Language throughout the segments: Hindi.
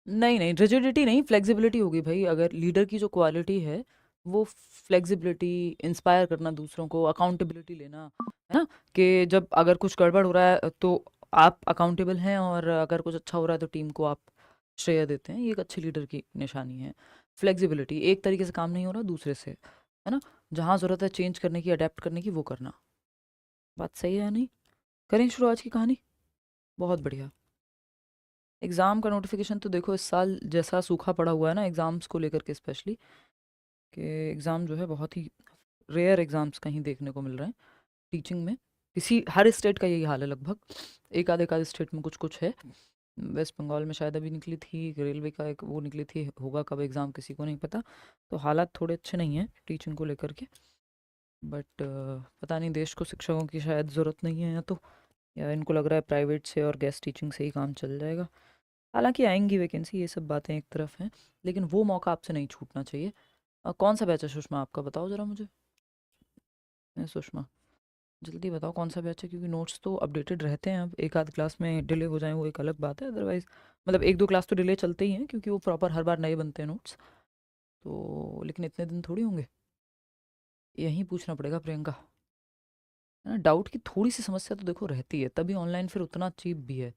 नहीं नहीं, रिजिडिटी नहीं, फ्लेक्सिबिलिटी होगी भाई। अगर लीडर की जो क्वालिटी है वो फ्लेक्सिबिलिटी, इंस्पायर करना दूसरों को, अकाउंटेबिलिटी लेना, है ना, कि जब अगर कुछ गड़बड़ हो रहा है तो आप अकाउंटेबल हैं, और अगर कुछ अच्छा हो रहा है तो टीम को आप श्रेय देते हैं, ये एक अच्छे लीडर की निशानी है। फ्लेक्सिबिलिटी, एक तरीके से काम नहीं हो रहा दूसरे से, है ना, जहाँ ज़रूरत है चेंज करने की, अडेप्ट करने की, वो करना। बात सही है या नहीं? करें शुरू आज की कहानी? बहुत बढ़िया। एग्ज़ाम का नोटिफिकेशन तो देखो इस साल जैसा सूखा पड़ा हुआ है ना एग्ज़ाम्स को लेकर के, स्पेशली कि एग्ज़ाम जो है बहुत ही रेयर एग्ज़ाम्स कहीं देखने को मिल रहे हैं टीचिंग में। किसी हर स्टेट का यही हाल है लगभग, एक आध स्टेट में कुछ कुछ है। वेस्ट बंगाल में शायद अभी निकली थी, रेलवे का एक वो निकली थी, होगा कब एग्ज़ाम किसी को नहीं पता। तो हालात थोड़े अच्छे नहीं हैं टीचिंग को लेकर के। बट पता नहीं देश को शिक्षकों की शायद ज़रूरत नहीं है, या इनको लग रहा है प्राइवेट से और गेस्ट टीचिंग से ही काम चल जाएगा। हालांकि आएंगी वैकेंसी, ये सब बातें एक तरफ हैं, लेकिन वो मौका आपसे नहीं छूटना चाहिए। कौन सा बैच है सुषमा आपका, बताओ ज़रा मुझे। सुषमा, जल्दी बताओ कौन सा बैच है, क्योंकि नोट्स तो अपडेटेड रहते हैं। अब एक आध क्लास में डिले हो जाए वो एक अलग बात है, अदरवाइज मतलब एक दो क्लास तो डिले चलते ही हैं, क्योंकि वो प्रॉपर हर बार नए बनते हैं नोट्स। तो लेकिन इतने दिन थोड़ी होंगे। यहीं पूछना पड़ेगा प्रियंका, है ना। डाउट की थोड़ी सी समस्या तो देखो रहती है, तभी ऑनलाइन फिर उतना चीप भी है।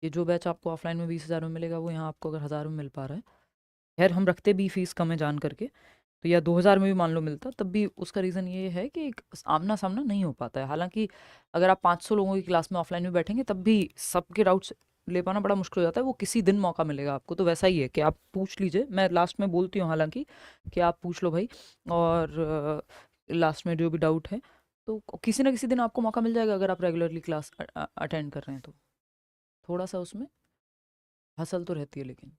ये जो बैच आपको ऑफलाइन में 20,000 में मिलेगा, वो यहाँ आपको अगर 1,000 में मिल पा रहा है। खैर हम रखते भी फीस कम है जान करके, तो या 2,000 में भी मान लो मिलता, तब भी उसका रीज़न ये है कि एक आमना सामना नहीं हो पाता है। हालांकि अगर आप 500 लोगों की क्लास में ऑफलाइन में बैठेंगे तब भी सबके डाउट्स ले पाना बड़ा मुश्किल हो जाता है। वो किसी दिन मौका मिलेगा आपको, तो वैसा ही है कि आप पूछ लीजिए, मैं लास्ट में बोलती हूँ हालांकि, कि आप पूछ लो भाई, और लास्ट में जो भी डाउट है तो किसी ना किसी दिन आपको मौका मिल जाएगा, अगर आप रेगुलरली क्लास अटेंड कर रहे हैं तो। थोड़ा सा उसमें हसल तो रहती है लेकिन,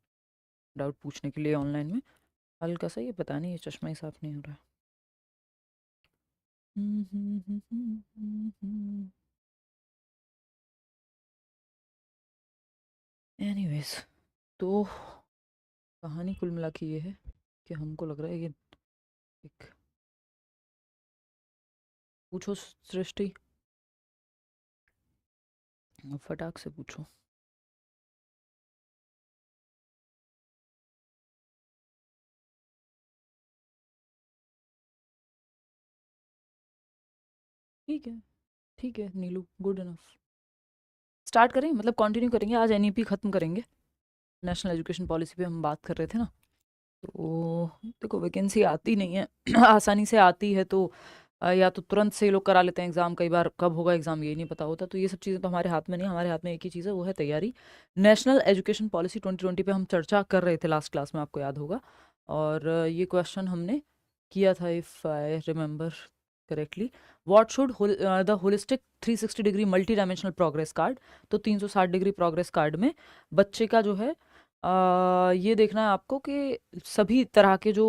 डाउट पूछने के लिए ऑनलाइन में हल्का सा, ये पता नहीं ये चश्मा ही साफ नहीं हो रहा है। एनीवेज, तो कहानी कुल मिला के ये है कि हमको लग रहा है कि एक, पूछो सृष्टि, फटाक से पूछो। ठीक है, ठीक है नीलू, गुड इनफ। स्टार्ट करें, मतलब कंटिन्यू करेंगे, आज एनईपी ख़त्म करेंगे। नेशनल एजुकेशन पॉलिसी पे हम बात कर रहे थे ना। तो देखो वैकेंसी आती नहीं है आसानी से आती है तो या तो तुरंत से ये लोग करा लेते हैं एग्ज़ाम, कई बार कब होगा एग्ज़ाम ये नहीं पता होता। तो ये सब चीज़ें तो हमारे हाथ में नहीं, हमारे हाथ में एक ही चीज़ है, वो है तैयारी। नेशनल एजुकेशन पॉलिसी 2020 पे हम चर्चा कर रहे थे लास्ट क्लास में, आपको याद होगा। और ये क्वेश्चन हमने किया था, if I remember correctly, what should the holistic 360 degree multi dimensional progress card. तो 360 डिग्री प्रोग्रेस कार्ड में बच्चे का जो है ये देखना है आपको कि सभी तरह के जो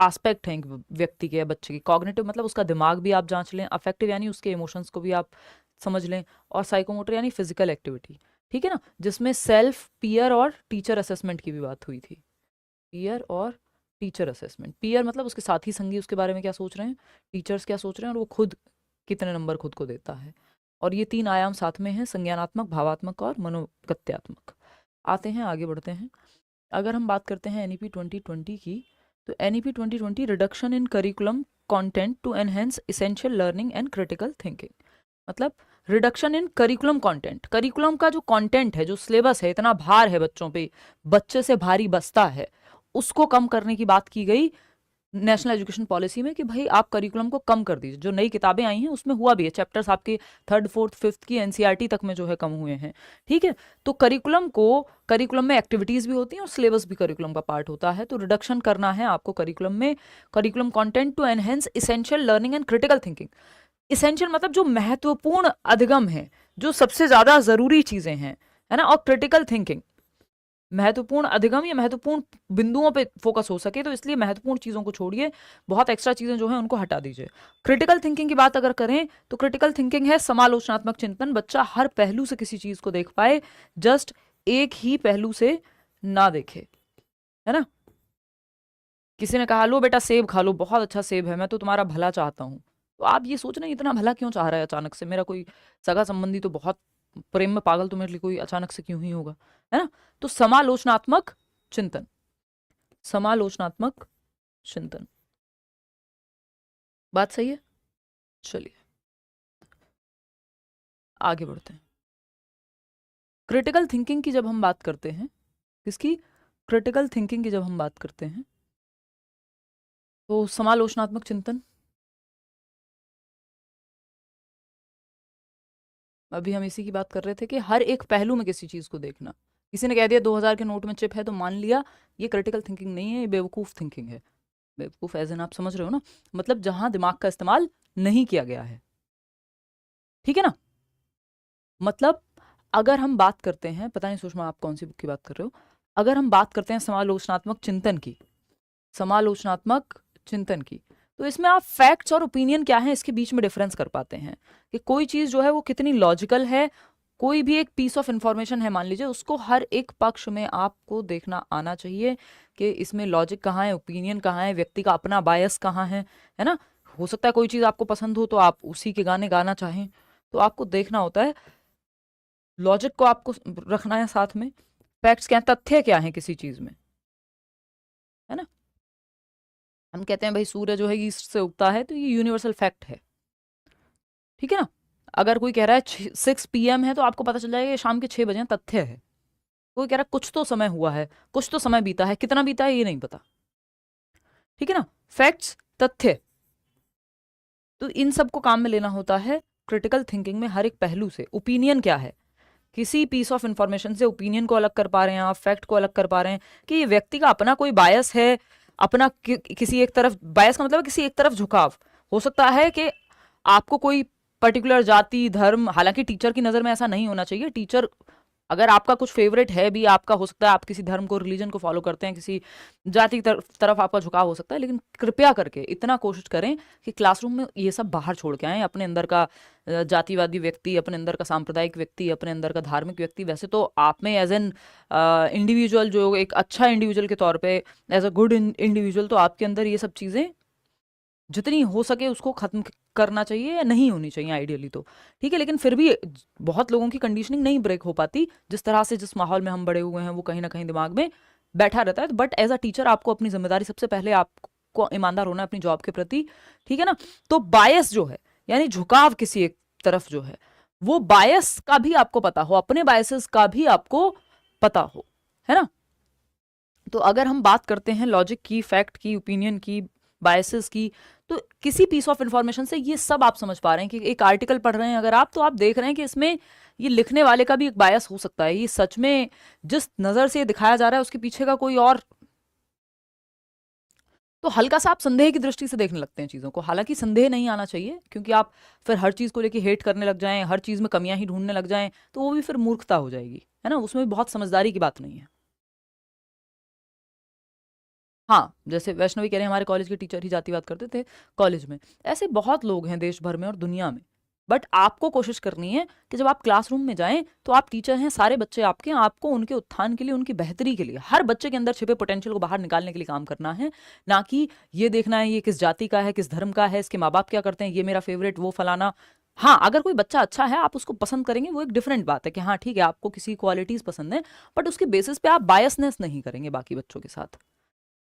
एस्पेक्ट हैं एक व्यक्ति के या बच्चे की, कॉग्निटिव मतलब उसका दिमाग भी आप जांच लें, अफेक्टिव यानी उसके इमोशंस को भी आप समझ लें, और साइकोमोटर यानी फिजिकल एक्टिविटी, ठीक है ना, जिसमें सेल्फ, पीयर और टीचर असेसमेंट की भी बात हुई थी। पीयर और टीचर असेसमेंट, पीयर मतलब उसके साथी संगी उसके बारे में क्या सोच रहे हैं, टीचर्स क्या सोच रहे हैं, और वो खुद कितने नंबर खुद को देता है। और ये तीन आयाम साथ में हैं, संज्ञानात्मक, भावात्मक और मनोगत्यात्मक। आते हैं आगे बढ़ते हैं। अगर हम बात करते हैं एनईपी 2020 की, तो NEP 2020 reduction in curriculum content to enhance essential learning and critical thinking, मतलब reduction in curriculum content, curriculum का जो कंटेंट है, जो सिलेबस है, इतना भार है बच्चों पे, बच्चे से भारी बस्ता है, उसको कम करने की बात की गई नेशनल एजुकेशन पॉलिसी में, कि भाई आप करिकुलम को कम कर दीजिए। जो नई किताबें आई हैं उसमें हुआ भी है, चैप्टर्स आपके थर्ड फोर्थ फिफ्थ की एनसीईआरटी तक में जो है कम हुए हैं, ठीक है। तो करिकुलम में एक्टिविटीज़ भी होती हैं और सिलेबस भी करिकुलम का पार्ट होता है, तो रिडक्शन करना है आपको करिकुलम में, curriculum content to enhance essential learning and critical thinking. Essential मतलब जो महत्वपूर्ण अधिगम है, जो सबसे ज़्यादा ज़रूरी चीज़ें हैं, है ना, और क्रिटिकल थिंकिंग, महत्वपूर्ण अधिगम या महत्वपूर्ण बिंदुओं पे फोकस हो सके, तो इसलिए महत्वपूर्ण चीज़ों को छोड़िए, बहुत एक्स्ट्रा चीज़ें जो हैं उनको हटा दीजिए। क्रिटिकल थिंकिंग की बात अगर करें तो क्रिटिकल थिंकिंग है समालोचनात्मक चिंतन, बच्चा हर पहलू से किसी चीज़ को देख पाए, जस्ट एक ही पहलू से ना देखे, है ना। किसी ने कहा लो बेटा सेब खा लो, बहुत अच्छा सेब है, मैं तो तुम्हारा भला चाहता हूँ, तो आप ये सोच रहे हैं इतना भला क्यों चाह रहा है अचानक से, मेरा कोई सगा संबंधी तो बहुत प्रेम में पागल, तो मेरे लिए कोई अचानक से क्यों ही होगा, है ना। तो समालोचनात्मक चिंतन, समालोचनात्मक चिंतन, बात सही है। चलिए आगे बढ़ते हैं। क्रिटिकल थिंकिंग की जब हम बात करते हैं, किसकी, क्रिटिकल थिंकिंग की जब हम बात करते हैं, तो समालोचनात्मक चिंतन, अभी हम इसी की बात कर रहे थे कि हर एक पहलू में किसी चीज को देखना। किसी ने कह दिया 2000 के नोट में चिप है तो मान लिया, ये क्रिटिकल थिंकिंग नहीं है, ये बेवकूफ थिंकिंग है। बेवकूफ एज एन आप समझ रहे हो ना, मतलब जहां दिमाग का इस्तेमाल नहीं किया गया है, ठीक है ना। मतलब अगर हम बात करते हैं, पता नहीं सुषमा आप कौन सी बुक की बात कर रहे हो, अगर हम बात करते हैं समालोचनात्मक चिंतन की, समालोचनात्मक चिंतन की, तो इसमें आप फैक्ट्स और ओपिनियन क्या है इसके बीच में डिफरेंस कर पाते हैं कि कोई चीज जो है वो कितनी लॉजिकल है। कोई भी एक पीस ऑफ इंफॉर्मेशन है मान लीजिए, उसको हर एक पक्ष में आपको देखना आना चाहिए कि इसमें लॉजिक कहाँ है, ओपिनियन कहाँ है, व्यक्ति का अपना बायस कहाँ है ना। हो सकता है कोई चीज आपको पसंद हो तो आप उसी के गाने गाना चाहें, तो आपको देखना होता है लॉजिक को आपको रखना है साथ में, फैक्ट्स क्या है, तथ्य क्या है किसी चीज में, है ना। हम कहते हैं भाई सूर्य जो है ईस्ट से उगता है, तो ये यूनिवर्सल फैक्ट है, ठीक है ना। अगर कोई कह रहा है 6 PM है तो आपको पता चल जाएगा ये शाम के 6 बजे हैं, तथ्य है। कोई कह रहा है कुछ तो समय हुआ है, कुछ तो समय बीता है, कितना बीता है ये नहीं पता, ठीक है ना। फैक्ट्स, तथ्य, तो इन सबको काम में लेना होता है क्रिटिकल थिंकिंग में हर एक पहलू से। ओपिनियन क्या है, किसी पीस ऑफ इंफॉर्मेशन से ओपिनियन को अलग कर पा रहे हैं आप, फैक्ट को अलग कर पा रहे हैं कि ये व्यक्ति का अपना कोई बायस है, अपना किसी एक तरफ, बायस का मतलब है किसी एक तरफ झुकाव। हो सकता है कि आपको कोई पर्टिकुलर जाति धर्म, हालांकि टीचर की नज़र में ऐसा नहीं होना चाहिए, टीचर अगर आपका कुछ फेवरेट है भी, आपका हो सकता है आप किसी धर्म को, रिलीजन को फॉलो करते हैं, किसी जाति की तरफ आपका झुकाव हो सकता है, लेकिन कृपया करके इतना कोशिश करें कि क्लासरूम में ये सब बाहर छोड़ के आएँ। अपने अंदर का जातिवादी व्यक्ति, अपने अंदर का सांप्रदायिक व्यक्ति, अपने अंदर का धार्मिक व्यक्ति, वैसे तो आप में एज एन इंडिविजुअल, जो एक अच्छा इंडिविजुअल के तौर पे, एज अ गुड इंडिविजुअल, तो आपके अंदर ये सब चीज़ें जितनी हो सके उसको खत्म करना चाहिए, या नहीं होनी चाहिए आइडियली तो, ठीक है। लेकिन फिर भी बहुत लोगों की कंडीशनिंग नहीं ब्रेक हो पाती, जिस तरह से जिस माहौल में हम बड़े हुए हैं वो कहीं ना कहीं दिमाग में बैठा रहता है। बट एज अ टीचर आपको अपनी जिम्मेदारी, सबसे पहले आपको ईमानदार होना है अपनी जॉब के प्रति, ठीक है ना। तो बायस जो है, यानी झुकाव किसी एक तरफ जो है, वो बायस का भी आपको पता हो, अपने बायसेस का भी आपको पता हो, है ना। तो अगर हम बात करते हैं लॉजिक की, फैक्ट की, ओपिनियन की, बायसेस की, तो किसी पीस ऑफ इंफॉर्मेशन से ये सब आप समझ पा रहे हैं कि एक आर्टिकल पढ़ रहे हैं अगर आप, तो आप देख रहे हैं कि इसमें ये लिखने वाले का भी एक बायस हो सकता है, ये सच में जिस नजर से दिखाया जा रहा है उसके पीछे का कोई और, तो हल्का सा आप संदेह की दृष्टि से देखने लगते हैं चीज़ों को। हालांकि संदेह नहीं आना चाहिए, क्योंकि आप फिर हर चीज़ को लेके हेट करने लग जाएं, हर चीज़ में कमियां ही ढूंढने लग जाएं, तो वो भी फिर मूर्खता हो जाएगी, है ना, उसमें भी बहुत समझदारी की बात नहीं है। हाँ, जैसे वैष्णवी कह रहे हैं हमारे कॉलेज के टीचर ही जातिवाद करते थे कॉलेज में, ऐसे बहुत लोग हैं देश भर में और दुनिया में। बट आपको कोशिश करनी है कि जब आप क्लासरूम में जाएं तो आप टीचर हैं, सारे बच्चे आपके हैं, आपको उनके उत्थान के लिए, उनकी बेहतरी के लिए, हर बच्चे के अंदर छिपे पोटेंशियल को बाहर निकालने के लिए काम करना है, ना कि ये देखना है ये किस जाति का है, किस धर्म का है, इसके माँ बाप क्या करते हैं, ये मेरा फेवरेट, वो फलाना। हाँ, अगर कोई बच्चा अच्छा है आप उसको पसंद करेंगे, वो एक डिफरेंट बात है कि हाँ ठीक है आपको किसी क्वालिटीज पसंद है, बट उसके बेसिस पे आप बायसनेस नहीं करेंगे बाकी बच्चों के साथ।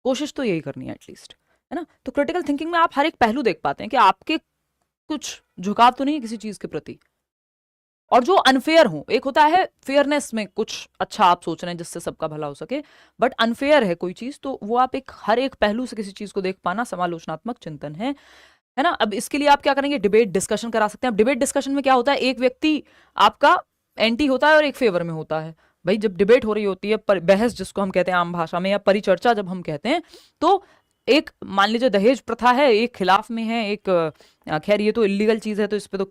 कोशिश तो यही करनी है एटलीस्ट, है ना। तो क्रिटिकल थिंकिंग में आप हर एक पहलू देख पाते हैं कि आपके कुछ झुकाव तो नहीं है किसी चीज के प्रति, और जो अनफेयर हो, एक होता है फेयरनेस में कुछ अच्छा आप सोच रहे हैं जिससे सबका भला हो सके, बट अनफेयर है कोई चीज, तो वो आप एक हर एक पहलू से किसी चीज को देख पाना समालोचनात्मक चिंतन है ना। अब इसके लिए आप क्या करेंगे, डिबेट डिस्कशन करा सकते हैं। अब डिबेट डिस्कशन में क्या होता है, एक व्यक्ति आपका एंटी होता है और एक फेवर में होता है। भाई जब डिबेट हो रही होती है, बहस जिसको हम कहते हैं आम भाषा में, या परिचर्चा जब हम कहते हैं, तो एक मान लीजिए दहेज प्रथा है, एक खिलाफ में है, एक खैर ये तो इलीगल चीज है तो इस पे तो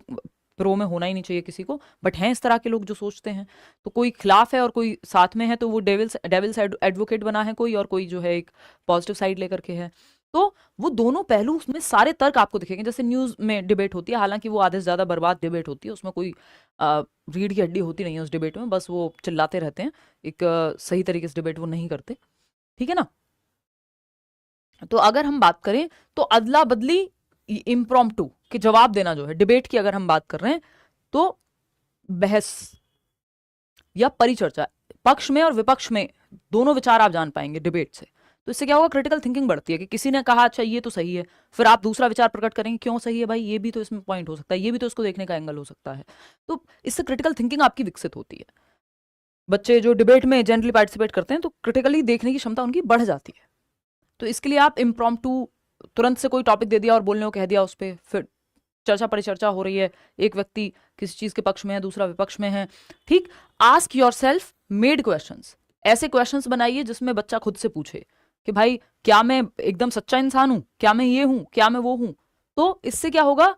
प्रो में होना ही नहीं चाहिए किसी को, बट हैं इस तरह के लोग जो सोचते हैं। तो कोई खिलाफ है और कोई साथ में है, तो वो डेविल्स एडवोकेट बना है कोई, और कोई जो है एक पॉजिटिव साइड लेकर के है। तो वो दोनों पहलू, उसमें सारे तर्क आपको दिखेंगे। जैसे न्यूज में डिबेट होती है, हालांकि वो आधे से ज्यादा बर्बाद डिबेट होती है, उसमें कोई रीढ़ की हड्डी होती नहीं है उस डिबेट में, बस वो चिल्लाते रहते हैं, एक सही तरीके से डिबेट वो नहीं करते, ठीक है ना। तो अगर हम बात करें तो अदला बदली इम्प्रॉम्प्टू कि जवाब देना जो है, डिबेट की अगर हम बात कर रहे हैं तो बहस या परिचर्चा, पक्ष में और विपक्ष में दोनों विचार आप जान पाएंगे डिबेट से। तो इससे क्या होगा, क्रिटिकल थिंकिंग बढ़ती है कि किसी ने कहा अच्छा ये तो सही है, फिर आप दूसरा विचार प्रकट करेंगे क्यों सही है भाई, ये भी तो इसमें पॉइंट हो सकता है, ये भी तो इसको देखने का एंगल हो सकता है। तो इससे क्रिटिकल थिंकिंग आपकी विकसित होती है। बच्चे जो डिबेट में जनरली पार्टिसिपेट करते हैं तो क्रिटिकली देखने की क्षमता उनकी बढ़ जाती है। तो इसके लिए आप इम्प्रॉम्प्टू तुरंत से कोई टॉपिक दे दिया और बोलने को कह दिया उस पर, फिर चर्चा परिचर्चा हो रही है, एक व्यक्ति किसी चीज के पक्ष में है, दूसरा विपक्ष में है, ठीक। Ask your self made questions, ऐसे क्वेश्चंस बनाइए जिसमें बच्चा खुद से पूछे कि भाई क्या मैं एकदम सच्चा इंसान हूं, क्या मैं ये हूं, क्या मैं वो हूं। तो इससे क्या होगा,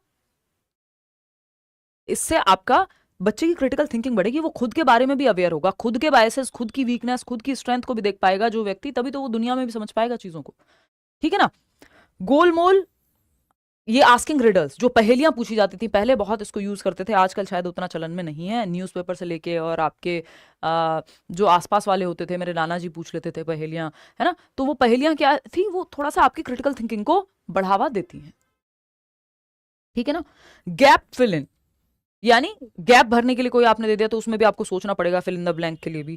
इससे आपका बच्चे की क्रिटिकल थिंकिंग बढ़ेगी, वो खुद के बारे में भी अवेयर होगा, खुद के बायसेस, खुद की वीकनेस, खुद की स्ट्रेंथ को भी देख पाएगा जो व्यक्ति, तभी तो वो दुनिया में भी समझ पाएगा चीजों को, ठीक है ना। गोलमोल, ये आस्किंग रिडल्स, जो पहेलियां पूछी जाती थी पहले, बहुत इसको यूज करते थे, आजकल शायद उतना चलन में नहीं है। न्यूज़पेपर से लेके और आपके जो आसपास वाले होते थे, मेरे नाना जी पूछ लेते थे पहेलियां, है ना। तो वो पहेलियां क्या थी, वो थोड़ा सा आपकी क्रिटिकल थिंकिंग को बढ़ावा देती हैं, ठीक है ना। गैप फिल इन, यानी गैप भरने के लिए कोई आपने दे दिया तो उसमें भी आपको सोचना पड़ेगा, फिल इन द ब्लैंक के लिए भी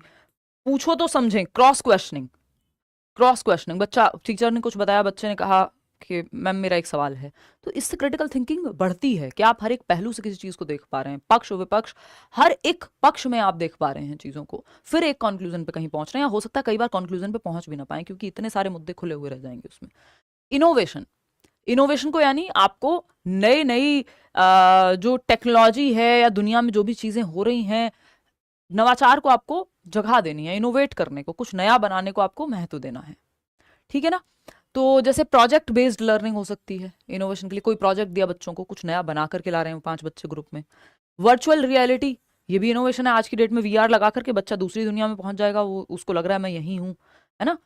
पूछो तो समझें। क्रॉस क्वेश्चनिंग, क्रॉस क्वेश्चनिंग, बच्चा, टीचर ने कुछ बताया, बच्चे ने कहा कि मैम मेरा एक सवाल है, तो इससे क्रिटिकल थिंकिंग बढ़ती है कि आप हर एक पहलू से किसी चीज को देख पा रहे हैं, पक्ष विपक्ष, हर एक पक्ष में आप देख पा रहे हैं चीजों को, फिर एक कंक्लूजन पे कहीं पहुंच रहे हैं, हो सकता है कई बार कंक्लूजन पे पहुंच भी ना पाए क्योंकि इतने सारे मुद्दे खुले हुए रह जाएंगे उसमें। इनोवेशन, इनोवेशन को यानी आपको नई नई जो टेक्नोलॉजी है या दुनिया में जो भी चीजें हो रही हैं, नवाचार को आपको जगह देनी है, इनोवेट करने को, कुछ नया बनाने को आपको महत्व देना है, ठीक है ना। तो जैसे प्रोजेक्ट बेस्ड लर्निंग हो सकती है इनोवेशन के लिए, कोई प्रोजेक्ट दिया बच्चों को, कुछ नया बना करके ला रहे हैं 5 बच्चे ग्रुप में। वर्चुअल रियलिटी, ये भी इनोवेशन है, आज की डेट में वीआर लगा करके बच्चा दूसरी दुनिया में पहुंच जाएगा, वो उसको लग रहा है मैं यहीं हूं, है ना।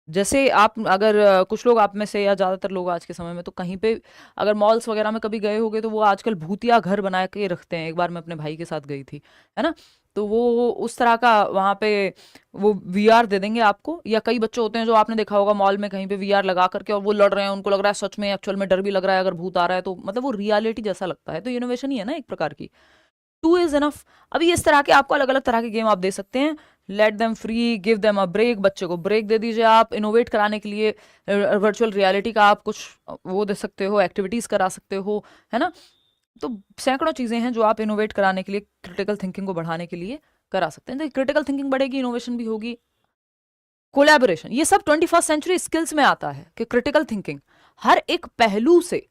जैसे आप अगर कुछ लोग आप में से या ज्यादातर लोग आज के समय में तो कहीं पे अगर मॉल्स वगैरह में कभी गए होगे तो वो आजकल भूतिया घर बना के रखते हैं। एक बार मैं अपने भाई के साथ गई थी, है ना, तो वो उस तरह का वहां पे वो वीआर दे देंगे आपको। या कई बच्चे होते हैं जो आपने देखा होगा मॉल में कहीं पे वीआर लगा करके और वो लड़ रहे हैं, उनको लग रहा है सच में, एक्चुअल में डर भी लग रहा है, अगर भूत आ रहा है तो मतलब वो रियलिटी जैसा लगता है, तो इनोवेशन ही है ना एक प्रकार की। 2 इज इनफ। अभी इस तरह के आपको अलग अलग तरह के गेम आप दे सकते हैं। Let them free, give them a break, बच्चे को ब्रेक दे दीजिए आप। इनोवेट कराने के लिए वर्चुअल रियलिटी का आप कुछ वो दे सकते हो, एक्टिविटीज करा सकते हो, है ना। तो सैकड़ों चीजें हैं जो आप इनोवेट कराने के लिए, क्रिटिकल थिंकिंग को बढ़ाने के लिए करा सकते हैं। तो क्रिटिकल थिंकिंग बढ़ेगी, इनोवेशन भी होगी। कोलैबोरेशन, ये सब 21st सेंचुरी स्किल्स में आता है कि क्रिटिकल थिंकिंग हर एक पहलू से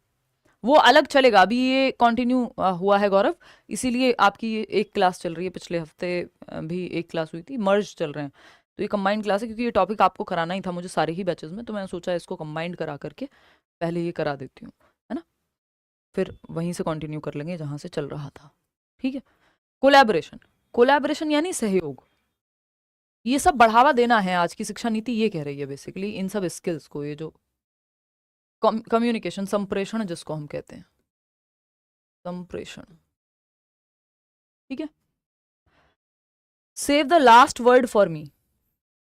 वो अलग चलेगा। अभी ये कंटिन्यू हुआ है गौरव, इसीलिए आपकी एक क्लास चल रही है, पिछले हफ्ते भी एक क्लास हुई थी, मर्ज चल रहे हैं। तो ये कंबाइंड क्लास है क्योंकि ये टॉपिक आपको कराना ही था मुझे सारे ही बैचेस में, तो मैंने सोचा इसको कंबाइंड करा करके पहले ये करा देती हूँ, है ना, फिर वहीं से कंटिन्यू कर लेंगे जहाँ से चल रहा था, ठीक है। कोलैबोरेशन, कोलैबोरेशन यानी सहयोग, ये सब बढ़ावा देना है। आज की शिक्षा नीति ये कह रही है बेसिकली इन सब स्किल्स को, ये जो कम्युनिकेशन, संप्रेषण जिसको हम कहते हैं, संप्रेषण, ठीक है। Save the last word for me,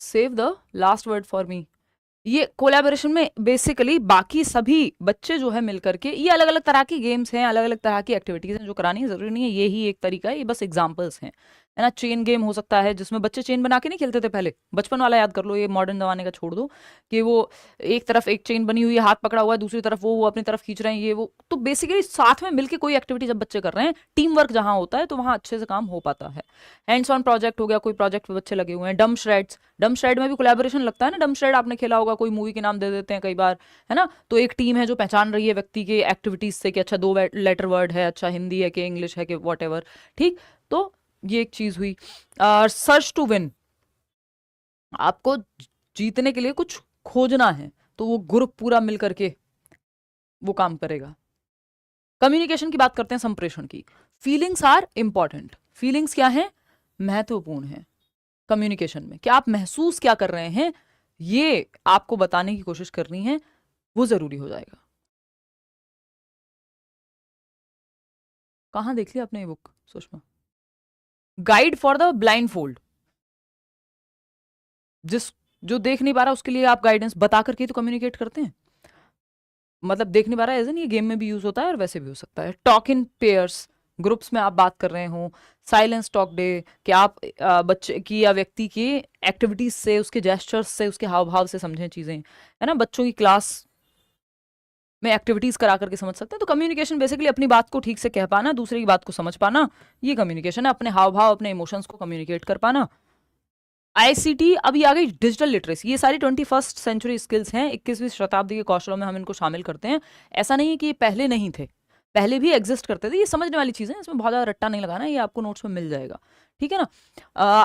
save the last word for me, ये कोलैबोरेशन में बेसिकली बाकी सभी बच्चे जो है मिलकर के, ये अलग अलग तरह की गेम्स हैं, अलग अलग तरह की एक्टिविटीज हैं जो करानी है, जरूरी नहीं है ये ही एक तरीका है, ये बस एग्जांपल्स हैं, है ना। चेन गेम हो सकता है जिसमें बच्चे चेन बना के नहीं खेलते थे पहले, बचपन वाला याद कर लो, ये मॉडर्न जमाने का छोड़ दो, कि वो एक तरफ एक चेन बनी हुई है, हाथ पकड़ा हुआ है, दूसरी तरफ वो अपनी तरफ खींच रहे हैं, ये वो। तो बेसिकली साथ में मिलकर कोई एक्टिविटी जब बच्चे कर रहे हैं, टीम वर्क जहां होता है तो वहां अच्छे से काम हो पाता है। हैंड्स ऑन प्रोजेक्ट हो गया, कोई प्रोजेक्ट पे बच्चे लगे हुए हैं। डम श्रेड्स, डम श्रेड में भी कोलैबोरेशन लगता है ना, डम श्रेड आपने खेला होगा, कोई मूवी के नाम दे देते हैं कई बार, है ना। तो एक टीम है जो पहचान रही है व्यक्ति के एक्टिविटीज से कि अच्छा 2 लेटर वर्ड है, अच्छा हिंदी है कि इंग्लिश है कि वॉट एवर, ठीक। तो ये एक चीज हुई। सर्च टू विन, आपको जीतने के लिए कुछ खोजना है तो वो ग्रुप पूरा मिल करके वो काम करेगा। कम्युनिकेशन की बात करते हैं, संप्रेषण की। फीलिंग्स आर इंपॉर्टेंट, फीलिंग्स क्या है, महत्वपूर्ण है कम्युनिकेशन में। क्या आप महसूस क्या कर रहे हैं ये आपको बताने की कोशिश करनी है, वो जरूरी हो जाएगा। कहां देख लिया आपने ये book Sushma? Guide for the blind fold, जिस जो देख नहीं पा रहा उसके लिए आप गाइडेंस बता करके तो कम्युनिकेट करते हैं। मतलब देख नहीं पा रहा है, एज ये गेम में भी यूज होता है और वैसे भी हो सकता है। टॉक इन पेयर्स, ग्रुप्स में आप बात कर रहे हो। साइलेंस टॉक डे, कि आप बच्चे की या व्यक्ति की एक्टिविटीज से, उसके जेस्चर्स से, उसके हाव भाव से समझें चीजें, है ना। बच्चों की क्लास में एक्टिविटीज करा करके समझ सकते हैं। तो कम्युनिकेशन बेसिकली अपनी बात को ठीक से कह पाना, दूसरे की बात को समझ पाना, ये कम्युनिकेशन है। अपने हाव भाव, अपने इमोशंस को कम्युनिकेट कर पाना। आईसीटी, अभी आ गई डिजिटल लिटरेसी। ये सारी 21st सेंचुरी स्किल्स हैं, 21वीं शताब्दी के कौशलों में हम इनको शामिल करते हैं। ऐसा नहीं है कि ये पहले नहीं थे, पहले भी एग्जिस्ट करते थे। ये समझने वाली चीजें, इसमें बहुत ज्यादा रट्टा नहीं लगाना, ये आपको नोट्स में मिल जाएगा, ठीक है ना।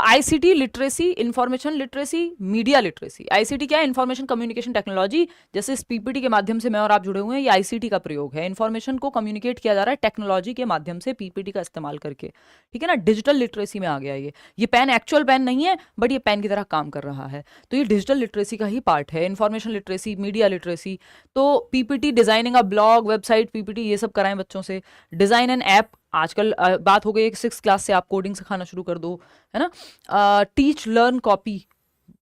ICT literacy, information literacy, media literacy. ICT क्या है? Information communication technology. जैसे इस पीपीटी के माध्यम से मैं और आप जुड़े हुए हैं, ये आईसीटी का प्रयोग है। इंफॉर्मेशन को कम्युनिकेट किया जा रहा है टेक्नोलॉजी के माध्यम से, पीपीटी का इस्तेमाल करके, ठीक है ना। डिजिटल लिटरेसी में आ गया ये पेन एक्चुअल पेन नहीं है, बट ये पेन की तरह काम कर रहा है। तो ये डिजिटल लिटरेसी का ही पार्ट है। Information literacy, media literacy. तो PPT, designing a blog, website, PPT, ये सब कराएं बच्चों से। डिजाइन एन ऐप, आजकल बात हो गई है कि 6th क्लास से आप कोडिंग सिखाना शुरू कर दो, है ना। टीच लर्न कॉपी,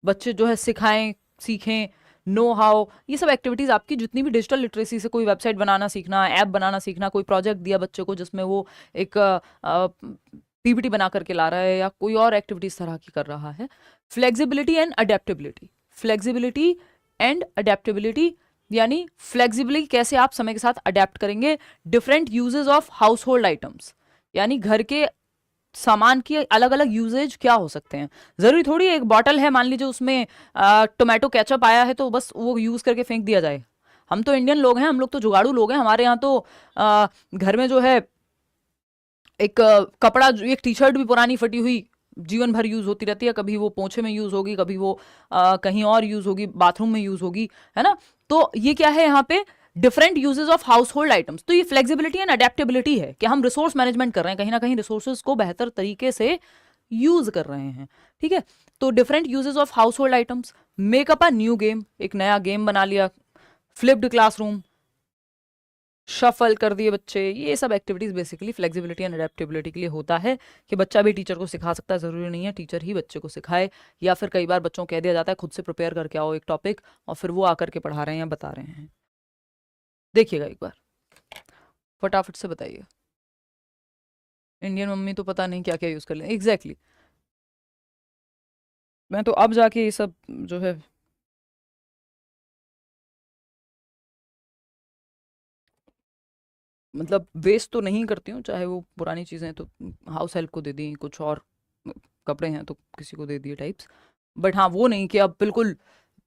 बच्चे जो है सिखाएं, सीखें। नो हाउ, ये सब एक्टिविटीज आपकी जितनी भी डिजिटल लिटरेसी से, कोई वेबसाइट बनाना सीखना, ऐप बनाना सीखना, कोई प्रोजेक्ट दिया बच्चे को जिसमें वो एक पीपीटी बना करके ला रहा है, या कोई और एक्टिविटीज तरह की कर रहा है। Flexibility and adaptability, flexibility and adaptability, यानी फ्लेक्सिबली कैसे आप समय के साथ अडेप्ट करेंगे। Different uses of house hold items, यानी घर के सामान की अलग अलग यूजेज क्या हो सकते हैं। जरूरी थोड़ी एक बॉटल है, मान लीजिए उसमें टोमेटो केचप आया है, तो बस वो यूज करके फेंक दिया जाए। हम तो इंडियन लोग हैं, हम लोग तो जुगाड़ू लोग हैं। हमारे यहाँ तो घर में जो है एक कपड़ा, एक टी शर्ट भी पुरानी फटी हुई जीवन भर यूज होती रहती है। कभी वो पोछे में यूज होगी, कभी वो कहीं और यूज होगी, बाथरूम में यूज होगी, है ना। तो ये क्या है यहाँ पे? Different uses of house hold items. तो ये फ्लेक्सिबिलिटी एंड अडेप्टेबिलिटी है कि हम रिसोर्स मैनेजमेंट कर रहे हैं, कहीं ना कहीं रिसोर्सेज को बेहतर तरीके से यूज कर रहे हैं, ठीक है। तो different uses of house hold items. Makeup a new game, एक नया गेम बना लिया। फ्लिप्ड क्लासरूम, शफल कर दिए बच्चे। ये सब activities basically flexibility and adaptability के लिए होता है, कि बच्चा भी टीचर को सिखा सकता है, जरूरी नहीं है टीचर ही बच्चे को सिखाए। या फिर कई बार बच्चों को कह दिया जाता है खुद से प्रिपेयर करके आओ एक टॉपिक, और फिर वो आकर के पढ़ा रहे हैं या बता रहे हैं। देखिएगा एक बार, फटाफट से बताइए। इंडियन मम्मी तो पता नहीं क्या क्या यूज कर ले एग्जैक्टली। मैं तो अब जाके ये सब जो है मतलब वेस्ट तो नहीं करती हूँ, चाहे वो पुरानी चीज़ें तो हाउस हेल्प को दे दी, कुछ और कपड़े हैं तो किसी को दे दिए टाइप्स। बट हाँ, वो नहीं कि अब बिल्कुल।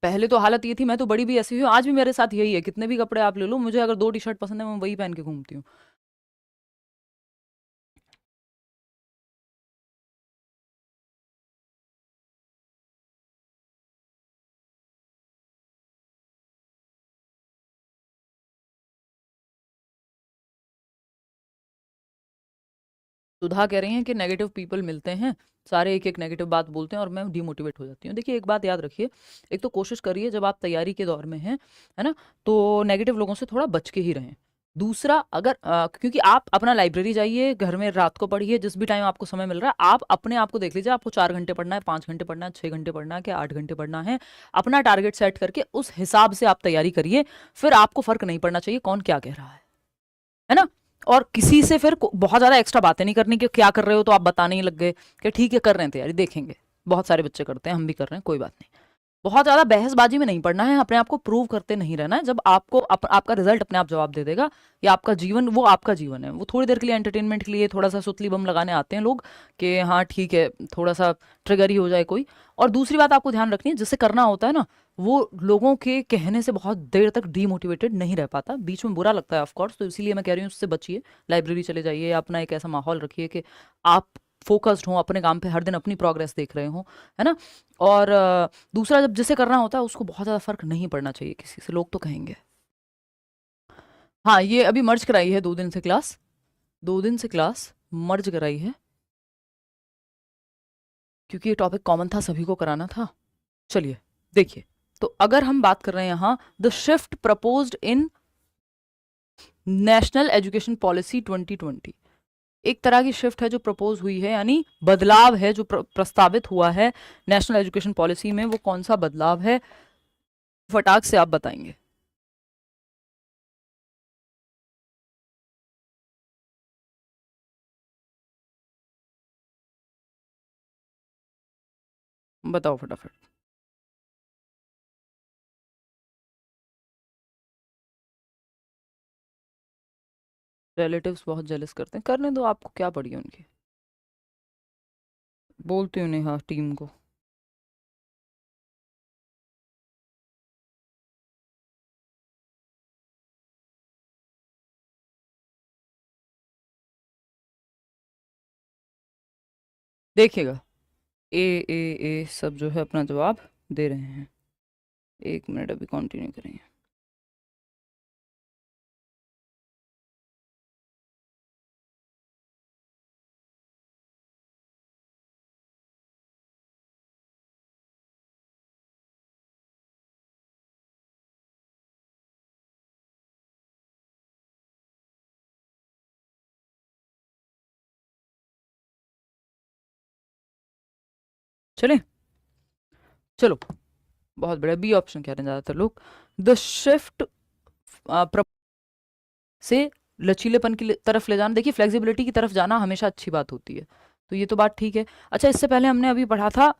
पहले तो हालत ये थी, मैं तो बड़ी भी ऐसी हुई हूँ, आज भी मेरे साथ यही है। कितने भी कपड़े आप ले लो, मुझे अगर 2 टी शर्ट पसंद है, मैं वही पहन के घूमती हूँ। सुधा कह रही हैं कि नेगेटिव पीपल मिलते हैं, सारे एक एक नेगेटिव बात बोलते हैं और मैं डिमोटिवेट हो जाती हूँ। देखिए एक बात याद रखिए, एक तो कोशिश करिए जब आप तैयारी के दौर में हैं, है ना, तो नेगेटिव लोगों से थोड़ा बच के ही रहें। दूसरा, अगर क्योंकि आप अपना लाइब्रेरी जाइए, घर में रात को पढ़िए, जिस भी टाइम आपको समय मिल रहा है, आप अपने आप को देख लीजिए, आपको 4 घंटे पढ़ना है, 5 घंटे पढ़ना है, 6 घंटे पढ़ना है, क्या 8 घंटे पढ़ना है। अपना टारगेट सेट करके उस हिसाब से आप तैयारी करिए। फिर आपको फर्क नहीं पड़ना चाहिए कौन क्या कह रहा है ना। और किसी से फिर बहुत ज्यादा एक्स्ट्रा बातें नहीं करनी कि क्या कर रहे हो, तो आप बताने ही लग गए कि ठीक है कर रहे हैं तैयारी, देखेंगे। बहुत सारे बच्चे करते हैं, हम भी कर रहे हैं, कोई बात नहीं। बहुत ज्यादा बहसबाजी में नहीं पड़ना है, अपने आप को प्रूव करते नहीं रहना है। जब आपको आपका रिजल्ट अपने आप जवाब दे देगा। या आपका जीवन, वो आपका जीवन है, वो थोड़ी देर के लिए एंटरटेनमेंट के लिए थोड़ा सा सुतली बम लगाने आते हैं लोग, कि हाँ ठीक है थोड़ा सा ट्रिगर ही हो जाए कोई। और दूसरी बात आपको ध्यान रखनी है, जिससे करना होता है ना, वो लोगों के कहने से बहुत देर तक डीमोटिवेटेड नहीं रह पाता, बीच में बुरा लगता है ऑफकोर्स। तो इसीलिए मैं कह रही हूँ उससे बचिए, लाइब्रेरी चले जाइए, अपना एक ऐसा माहौल रखिए कि आप फोकस्ड हों अपने काम पे, हर दिन अपनी प्रोग्रेस देख रहे हो, है ना। और दूसरा, जब जिसे करना होता है उसको बहुत ज़्यादा फर्क नहीं पड़ना चाहिए किसी से, लोग तो कहेंगे। हाँ, ये अभी मर्ज कराई है 2 दिन से क्लास, 2 दिन से क्लास मर्ज कराई है, क्योंकि ये टॉपिक कॉमन था, सभी को कराना था। चलिए देखिए, तो अगर हम बात कर रहे हैं यहाँ, the shift proposed in national education policy 2020, एक तरह की शिफ्ट है जो प्रपोज हुई है, यानी बदलाव है जो प्रस्तावित हुआ है नेशनल एजुकेशन पॉलिसी में। वो कौन सा बदलाव है, फटाक से आप बताएंगे। बताओ फटाफट। रिलेटिव्स बहुत जेलस करते हैं, करने दो, आपको क्या पड़ी है उनकी। बोलती हूँ नेहा टीम को। देखिएगा, ए ए ए सब जो है अपना जवाब दे रहे हैं। 1 मिनट अभी कंटिन्यू करेंगे। चले, चलो, बहुत बढ़िया। बी ऑप्शन कह रहे हैं ज़्यादातर लोग। द शिफ्ट से लचीलेपन की तरफ ले जाना। देखिए, फ्लेक्सिबिलिटी की तरफ जाना हमेशा अच्छी बात होती है, तो ये तो बात ठीक है। अच्छा, इससे पहले हमने अभी पढ़ा था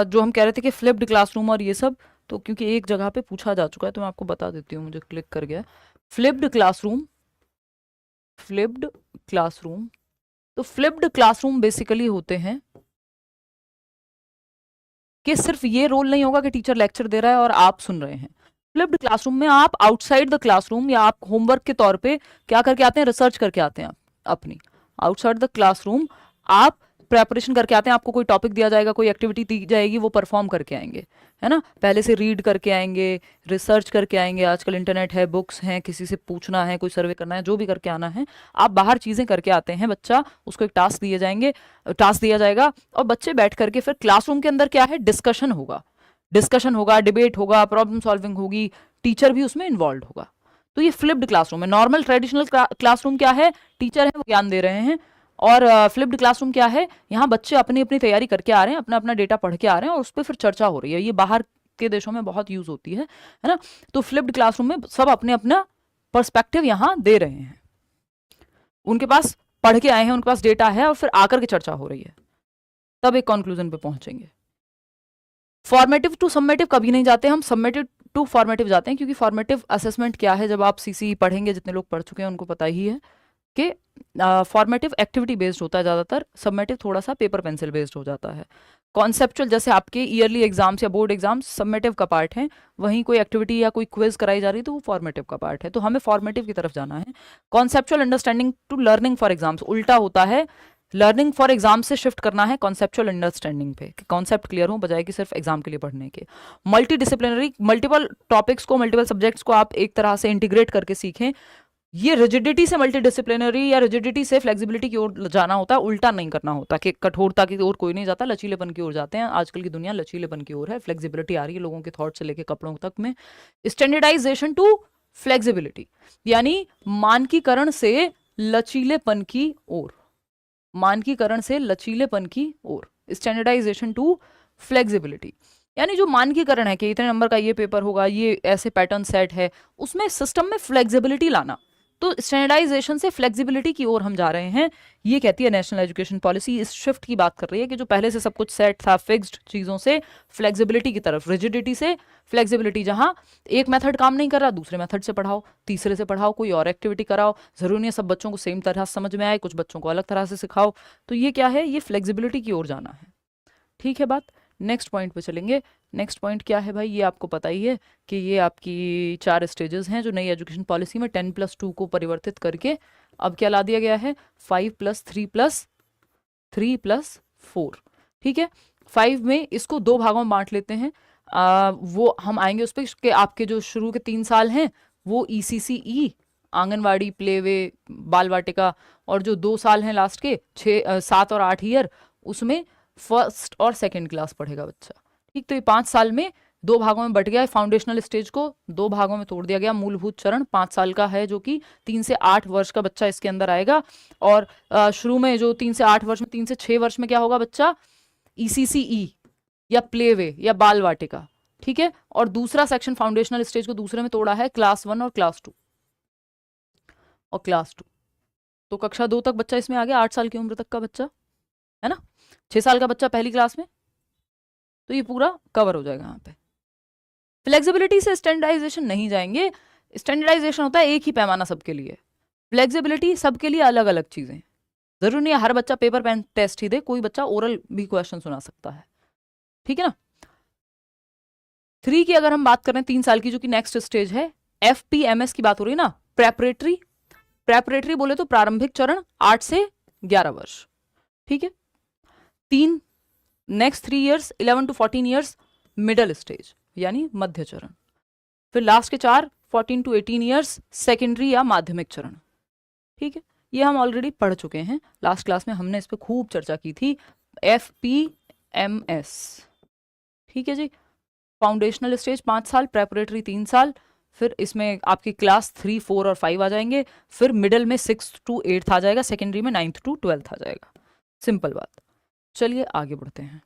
जो हम कह रहे थे कि फ्लिप्ड क्लासरूम और ये सब, तो क्योंकि एक जगह पे पूछा जा चुका है तो मैं आपको बता देती हूँ, मुझे क्लिक कर गया। फ्लिप्ड क्लासरूम, फ्लिप्ड क्लासरूम, तो फ्लिप्ड क्लासरूम बेसिकली होते हैं कि सिर्फ ये रोल नहीं होगा कि टीचर लेक्चर दे रहा है और आप सुन रहे हैं। फ्लिप्ड क्लासरूम में आप आउटसाइड द क्लासरूम या आप होमवर्क के तौर पे क्या करके आते हैं, रिसर्च करके आते हैं आप अपनी। आउटसाइड द क्लासरूम आप प्रेपरेशन करके आते हैं, आपको कोई टॉपिक दिया जाएगा, कोई एक्टिविटी दी जाएगी, वो परफॉर्म करके आएंगे, है ना। पहले से रीड करके आएंगे, रिसर्च करके आएंगे, आजकल इंटरनेट है, बुक्स हैं, किसी से पूछना है, कोई सर्वे करना है, जो भी करके आना है, आप बाहर चीज़ें करके आते हैं। बच्चा, उसको एक टास्क दिए जाएंगे, टास्क दिया जाएगा, और बच्चे बैठ करके फिर क्लासरूम के अंदर क्या है, डिस्कशन होगा, डिस्कशन होगा, डिबेट होगा, प्रॉब्लम सॉल्विंग होगी, टीचर भी उसमें इन्वॉल्व होगा। तो ये फ्लिप्ड क्लासरूम है। नॉर्मल ट्रेडिशनल क्लासरूम क्या है, टीचर है वो ज्ञान दे रहे हैं, और फ्लिप्ड क्लासरूम क्या है, यहाँ बच्चे अपनी अपनी तैयारी करके आ रहे हैं, अपना अपना डेटा पढ़ के आ रहे हैं, और उस पर फिर चर्चा हो रही है। ये बाहर के देशों में बहुत यूज होती है ना। तो फ्लिप्ड क्लासरूम में सब अपने अपना पर्सपेक्टिव यहाँ दे रहे हैं, उनके पास पढ़ के आए हैं, उनके पास डेटा है, और फिर आकर के चर्चा हो रही है, तब एक कंक्लूजन पे पहुंचेंगे। फॉर्मेटिव टू सबमेटिव कभी नहीं जाते हम, सबमेटिव टू फॉर्मेटिव जाते हैं, क्योंकि फॉर्मेटिव असेसमेंट क्या है, जब आप सीसी पढ़ेंगे, जितने लोग पढ़ चुके हैं उनको पता ही है कि फॉर्मेटिव एक्टिविटी बेस्ड होता है ज़्यादातर, सबमेटिव थोड़ा सा पेपर पेंसिल बेस्ड हो जाता है। कॉन्सेप्चुअल, जैसे आपके ईयरली एग्जाम्स या बोर्ड एग्जाम्स सबमेटिव का पार्ट है, वहीं कोई एक्टिविटी या कोई क्विज कराई जा रही है तो वो फॉर्मेटिव का पार्ट है, तो हमें फॉर्मेटिव की तरफ जाना है। Conceptual understanding to learning for exams उल्टा होता है, लर्निंग फॉर एग्जाम से शिफ्ट करना है कॉन्सेप्चुअल अंडरस्टैंडिंग पे, कि कॉन्सेप्ट क्लियर हो, बजाय कि सिर्फ एग्जाम के लिए पढ़ने के। मल्टी डिसिप्लिनरी, मल्टीपल टॉपिक्स को, मल्टीपल सब्जेक्ट्स को आप एक तरह से इंटीग्रेट करके सीखें। ये रिजिडिटी से मल्टी डिसिप्लिनरी या रिजिडिटी से फ्लेक्सिबिलिटी की ओर जाना होता है, उल्टा नहीं करना होता कि कठोरता की ओर कोई नहीं जाता, लचीलेपन की ओर जाते हैं। आजकल की दुनिया लचीलेपन की ओर है, फ्लेक्सिबिलिटी आ रही है लोगों के थॉट से लेके कपड़ों तक में। स्टैंडर्डाइजेशन टू फ्लेक्सिबिलिटी, यानी मानकीकरण से लचीलेपन की ओर, मानकीकरण से लचीलेपन की ओर, स्टैंडर्डाइजेशन टू फ्लेक्सिबिलिटी, यानी जो मानकीकरण है कि इतने नंबर का ये पेपर होगा, ये ऐसे पैटर्न सेट है, उसमें सिस्टम में फ्लेक्सिबिलिटी लाना। तो स्टैंडर्डाइजेशन से फ्लेक्सिबिलिटी की ओर हम जा रहे हैं, ये कहती है नेशनल एजुकेशन पॉलिसी। इस शिफ्ट की बात कर रही है कि जो पहले से सब कुछ सेट था, फिक्स्ड चीज़ों से फ्लेक्सिबिलिटी की तरफ, रिजिडिटी से फ्लेक्सिबिलिटी, जहां एक मेथड काम नहीं कर रहा, दूसरे मेथड से पढ़ाओ, तीसरे से पढ़ाओ, कोई और एक्टिविटी कराओ, जरूरी नहीं है सब बच्चों को सेम तरह समझ में आए, कुछ बच्चों को अलग तरह से सिखाओ। तो ये क्या है, ये फ्लेक्सिबिलिटी की ओर जाना है। ठीक है बात। नेक्स्ट पॉइंट पे चलेंगे। नेक्स्ट पॉइंट क्या है भाई, ये आपको पता ही है कि ये आपकी 4 स्टेजेस हैं जो नई एजुकेशन पॉलिसी में 10+2 को परिवर्तित करके अब क्या ला दिया गया है, 5+3+3+4। ठीक है, 5 में इसको 2 भागों में बांट लेते हैं। वो हम आएंगे उस पर कि आपके जो शुरू के 3 साल हैं वो ECCE, आंगनवाड़ी, प्लेवे, बाल वाटिका, और जो 2 साल हैं लास्ट के 7 और 8 ईयर, उसमें फर्स्ट और सेकंड क्लास पढ़ेगा बच्चा। ठीक, तो ये 5 साल में 2 भागों में बट गया है। फाउंडेशनल स्टेज को 2 भागों में तोड़ दिया गया। मूलभूत चरण 5 साल का है, जो कि 3 से 8 वर्ष का बच्चा इसके अंदर आएगा। और शुरू में जो 3 से 8 वर्ष में, 3 से 6 वर्ष में क्या होगा बच्चा, ECCE या प्लेवे या बाल वाटिका। ठीक है, और दूसरा सेक्शन फाउंडेशनल स्टेज को दूसरे में तोड़ा है, क्लास 1 और क्लास 2 और क्लास 2। तो कक्षा 2 तक बच्चा इसमें आ गया, 8 साल की उम्र तक का बच्चा, है ना। 6 साल का बच्चा पहली क्लास में, तो ये पूरा कवर हो जाएगा यहाँ पे। फ्लेक्सिबिलिटी से स्टैंडर्डाइजेशन नहीं जाएंगे, स्टैंडर्डाइजेशन होता है एक ही पैमाना सबके लिए, फ्लेक्सिबिलिटी सबके लिए अलग अलग चीजें। जरूरी नहीं है हर बच्चा पेपर पेन टेस्ट ही दे, कोई बच्चा ओरल भी क्वेश्चन सुना सकता है, ठीक है ना। 3 की अगर हम बात करें 3 साल की, जो कि नेक्स्ट स्टेज है, FPMS की बात हो रही है ना, प्रेपरेटरी बोले तो प्रारंभिक चरण 8 से 11 वर्ष, ठीक है। 3 next 3 years 11 to 14 years middle stage यानी मध्य चरण। फिर लास्ट के 4 14 to 18 ईयर्स सेकेंडरी या माध्यमिक चरण, ठीक है। ये हम ऑलरेडी पढ़ चुके हैं, लास्ट क्लास में हमने इस पर खूब चर्चा की थी। FPMS, ठीक है जी। फाउंडेशनल स्टेज 5 साल, प्रेपरेटरी 3 साल, फिर इसमें आपकी क्लास 3, 4 और 5 आ जाएंगे, फिर मिडल में 6 to 8 आ जाएगा, सेकेंडरी में 9th to 12th आ जाएगा। सिंपल बात। चलिए आगे बढ़ते हैं।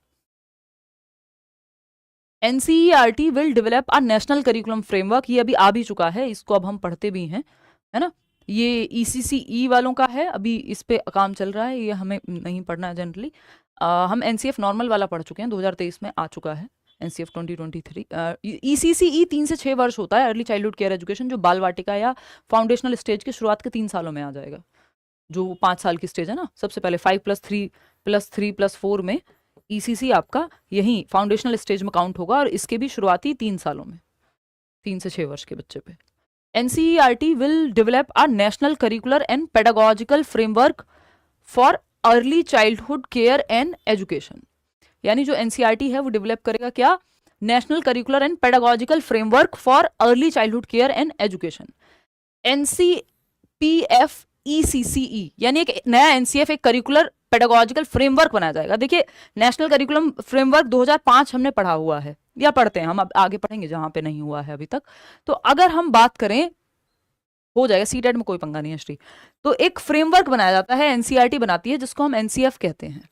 NCERT will develop a national curriculum framework, ये अभी आ भी चुका है, इसको अब हम पढ़ते भी हैं, है ना। ये ECCE वालों का है, अभी इस पे काम चल रहा है, ये हमें नहीं पढ़ना है जनरली। हम NCF नॉर्मल वाला पढ़ चुके हैं, 2023 में आ चुका है NCF 2023। ECCE 3 से 6 वर्ष होता है, अर्ली चाइल्डहुड केयर एजुकेशन, जो बाल वाटिका या फाउंडेशनल स्टेज की शुरुआत के 3 सालों में आ जाएगा। जो 5 साल की स्टेज है ना, सबसे पहले 5+3+3+4 में ECC आपका यही फाउंडेशनल स्टेज में काउंट होगा, और इसके भी शुरुआती 3 सालों में, 3 से 6 वर्ष के बच्चे पे। NCERT will develop a national curricular and pedagogical framework for early childhood care and education, यानी जो NCERT है वो डेवलप करेगा क्या, national curricular and pedagogical framework for early childhood care and education, NCPFECCE, यानी एक नया NCF, एक करिकुलर पेडागोजिकल फ्रेमवर्क बनाया जाएगा। देखिए नेशनल करिकुलम फ्रेमवर्क 2005 हमने पढ़ा हुआ है, या पढ़ते हैं हम, अब आगे पढ़ेंगे जहां पे नहीं हुआ है अभी तक। तो अगर हम बात करें, हो जाएगा, सीटेट में कोई पंगा नहीं है श्री। तो एक फ्रेमवर्क बनाया जाता है, NCERT बनाती है, जिसको हम NCF कहते हैं,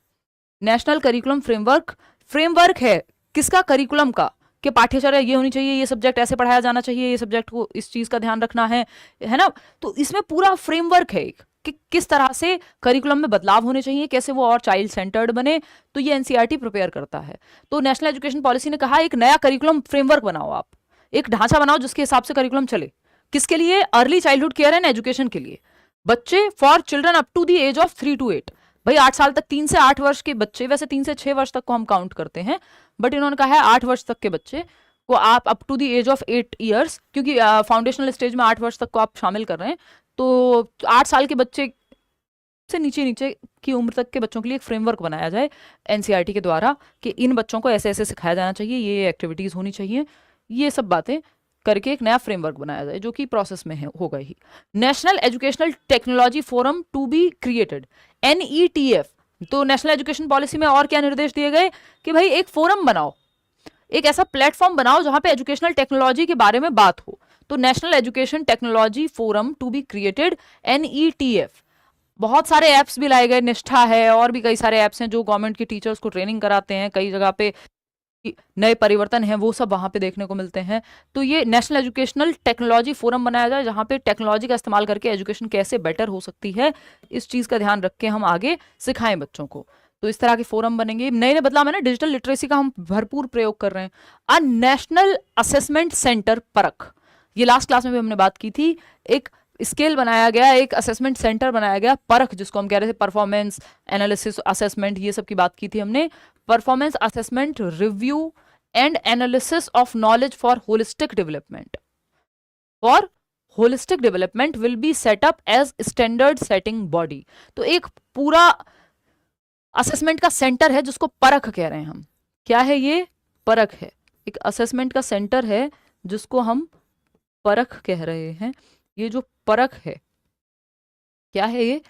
नेशनल करिकुलम फ्रेमवर्क। फ्रेमवर्क है किसका, करिकुलम का, कि पाठ्यचर्या ये होनी चाहिए, ये सब्जेक्ट ऐसे पढ़ाया जाना चाहिए, ये सब्जेक्ट को इस चीज का ध्यान रखना है ना। तो इसमें पूरा फ्रेमवर्क है कि किस तरह से करिकुलम में बदलाव होने चाहिए, कैसे वो और चाइल्ड सेंटर्ड बने, तो ये NCERT प्रिपेयर करता है। तो नेशनल एजुकेशन पॉलिसी ने कहा एक नया करिकुलम फ्रेमवर्क बनाओ, आप एक ढांचा बनाओ जिसके हिसाब से करिकुलम चले। किसके लिए, early childhood care and education के लिए, बच्चे for children up to the age of 3 to 8, भाई 8 साल तक, 3 से 8 वर्ष के बच्चे, वैसे 3 से 6 वर्ष तक को हम काउंट करते हैं, बट इन्होंने कहा है 8 वर्ष तक के बच्चे को आप up to the age of 8 years, क्योंकि फाउंडेशनल स्टेज में 8 वर्ष तक को आप शामिल कर रहे हैं, तो 8 साल के बच्चे से नीचे की उम्र तक के बच्चों के लिए एक फ्रेमवर्क बनाया जाए NCERT के द्वारा, कि इन बच्चों को ऐसे ऐसे सिखाया जाना चाहिए, ये एक्टिविटीज होनी चाहिए, ये सब बातें करके एक नया फ्रेमवर्क बनाया जाए, जो कि प्रोसेस में होगा ही। National educational technology forum to be created, NETF। तो नेशनल एजुकेशन पॉलिसी में और क्या निर्देश दिए गए कि भाई एक फोरम बनाओ, एक ऐसा प्लेटफॉर्म बनाओ जहां पे एजुकेशनल टेक्नोलॉजी के बारे में बात हो। तो national education technology forum to be created, NETF। बहुत सारे ऐप्स भी लाए गए, निष्ठा है, और भी कई सारे ऐप्स हैं जो गवर्नमेंट के टीचर्स को ट्रेनिंग कराते हैं, कई जगह पे नए परिवर्तन हैं वो सब वहां पे देखने को मिलते हैं। तो ये नेशनल एजुकेशनल टेक्नोलॉजी फोरम बनाया जाए, जहां पे टेक्नोलॉजी का इस्तेमाल करके एजुकेशन कैसे बेटर हो सकती है, इस चीज का ध्यान रख के हम आगे सिखाएं बच्चों को। तो इस तरह के फोरम बनेंगे। नए नए बदलाव है ना, डिजिटल लिटरेसी का हम भरपूर प्रयोग कर रहे हैं। अ नेशनल असेसमेंट सेंटर परख, ये लास्ट क्लास में भी हमने बात की थी। एक स्केल बनाया गया, एक असेसमेंट सेंटर बनाया गया, परख जिसको हम कह रहे थे, परफॉर्मेंस एनालिसिस असेसमेंट, ये सब की बात की थी हमने। Performance assessment, review and analysis of knowledge for holistic development, for holistic development will be set up as standard setting body. तो एक पूरा असेसमेंट का सेंटर है जिसको परख कह रहे हैं हम। क्या है ये, परख है, एक असेसमेंट का सेंटर है जिसको हम परख कह रहे हैं। ये जो परख है, क्या है ये,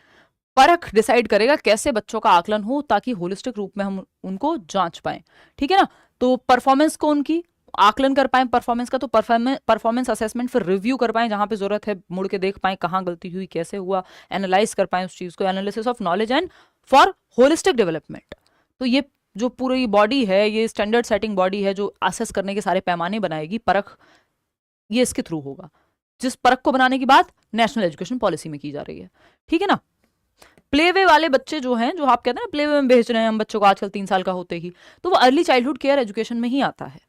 परख डिसाइड करेगा कैसे बच्चों का आकलन हो, ताकि होलिस्टिक रूप में हम उनको जांच पाएं, ठीक है ना। तो परफॉर्मेंस को उनकी आकलन कर पाएं परफॉर्मेंस का, तो परफॉर्मेंस असेसमेंट, फिर रिव्यू कर पाएं जहां पे जरूरत है, मुड़ के देख पाएं कहाँ गलती हुई, कैसे हुआ, एनालाइज कर पाएं उस चीज को, analysis of knowledge and for holistic development. तो ये जो पूरी बॉडी है, ये स्टैंडर्ड सेटिंग बॉडी है जो असेस करने के सारे पैमाने बनाएगी, परख ये इसके थ्रू होगा, जिस परख को बनाने की बात नेशनल एजुकेशन पॉलिसी में की जा रही है, ठीक है ना। प्ले वे वाले बच्चे जो हैं, जो आप कहते हैं ना प्ले वे में भेज रहे हैं हम बच्चों को आजकल 3 साल का होते ही, तो वो अर्ली चाइल्डहुड केयर एजुकेशन में ही आता है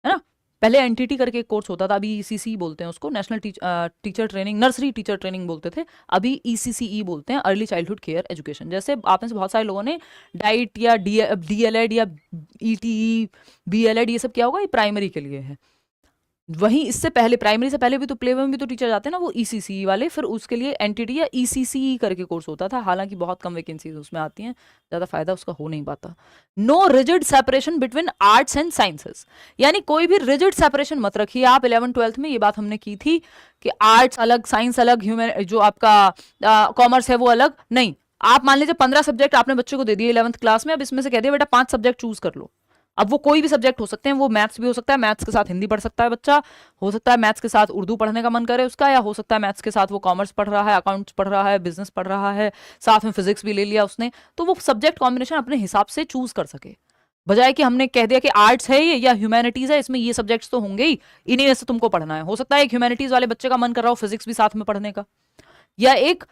ना। पहले एनटीटी करके एक कोर्स होता था, अभी ईसीसी बोलते हैं उसको, national teacher training, nursery teacher training बोलते थे, अभी ईसीसीई बोलते हैं, अर्ली चाइल्डहुड केयर एजुकेशन। जैसे आप में से बहुत सारे लोगों ने डाइट या डीएलएड या ईटीई बीएलएड ये सब किया होगा, ये प्राइमरी के लिए है। वहीं इससे पहले, प्राइमरी से पहले भी तो प्ले वे में भी तो टीचर जाते हैं ना, वो ईसीसी वाले, फिर उसके लिए एनटीटी या ईसीसी करके कोर्स होता था। हालांकि बहुत कम वैकेंसीज उसमें आती हैं, ज़्यादा फायदा उसका हो नहीं पाता। No rigid separation between arts and sciences, यानी कोई भी रिजिड सेपरेशन मत रखिए आप। 11th-12th में ये बात हमने की थी कि आर्ट्स अलग, साइंस अलग, ह्यूमन जो आपका कॉमर्स है वो अलग नहीं। आप मान लीजिए 15 सब्जेक्ट आपने बच्चे को दे दिए 11th क्लास में, अब इसमें से कह दिया बेटा 5 सब्जेक्ट चूज कर लो। अब वो कोई भी सब्जेक्ट हो सकते हैं, वो मैथ्स भी हो सकता है, मैथ्स के साथ हिंदी पढ़ सकता है बच्चा, हो सकता है मैथ्स के साथ उर्दू पढ़ने का मन करे उसका, या हो सकता है मैथ्स के साथ वो कॉमर्स पढ़ रहा है, अकाउंट्स पढ़ रहा है, बिजनेस पढ़ रहा है, साथ में फिजिक्स भी ले लिया उसने, तो वो सब्जेक्ट कॉम्बिनेशन अपने हिसाब से चूज कर सके। बजाय कि हमने कह दिया कि आर्ट्स है ये या ह्यूमैनिटीज है, इसमें ये सब्जेक्ट्स तो होंगे ही, इन्हीं में से तुमको पढ़ना है। हो सकता है एक ह्यूमैनिटीज वाले बच्चे का मन कर रहा हो फिजिक्स भी साथ में पढ़ने का, या एक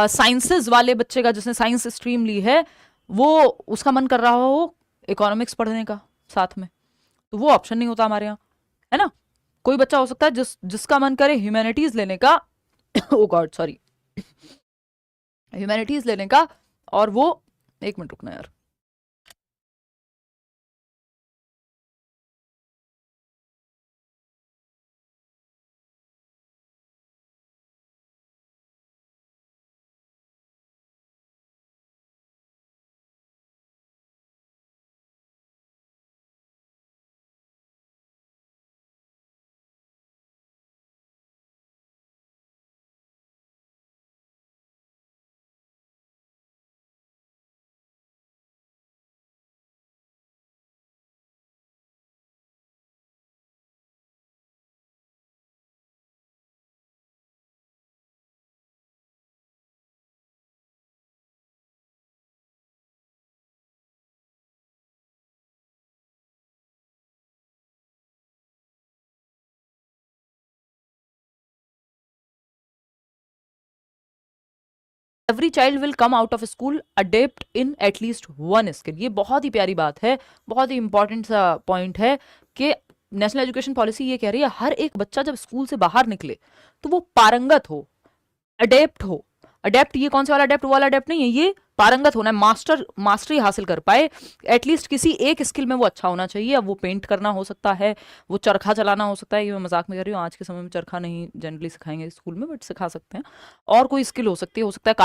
साइंसेज वाले बच्चे का जिसने साइंस स्ट्रीम ली है, वो उसका मन कर रहा हो इकोनॉमिक्स पढ़ने का साथ में, तो वो ऑप्शन नहीं होता हमारे यहाँ, है ना। कोई बच्चा हो सकता है जिसका मन करे ह्यूमैनिटीज लेने का ओ गॉड सॉरी, ह्यूमैनिटीज लेने का, और वो, एक मिनट रुकना यार, every child will come out of school adapt in at least one skill. ये बहुत ही प्यारी बात है, बहुत ही इंपॉर्टेंट सा पॉइंट है कि नेशनल एजुकेशन पॉलिसी ये कह रही है हर एक बच्चा जब स्कूल से बाहर निकले तो वो पारंगत हो, अडेप्ट हो। अडेप्ट ये कौन सा वाला अडेप्ट, वो वाला अडेप्ट नहीं है, ये पारंगत होना है, मास्टरी हासिल कर पाए, एटलीस्ट किसी एक स्किल में वो अच्छा होना चाहिए। अब वो पेंट करना हो सकता है, वो चरखा चलाना हो सकता है, ये मैं मजाक में कह रही हूँ, आज के समय में चरखा नहीं जनरली सिखाएंगे स्कूल में, बट सिखा सकते हैं। और कोई स्किल हो सकती है, हो सकता है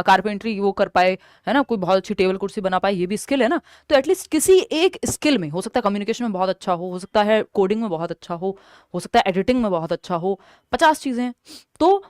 कारपेंट्री वो कर पाए, है ना, कोई बहुत अच्छी टेबल कुर्सी बना पाए, ये भी स्किल है ना। तो एटलीस्ट किसी एक स्किल में, हो सकता है कम्युनिकेशन में बहुत अच्छा हो सकता है कोडिंग में बहुत अच्छा हो सकता है एडिटिंग में बहुत अच्छा हो, 50 चीजें हैं। तो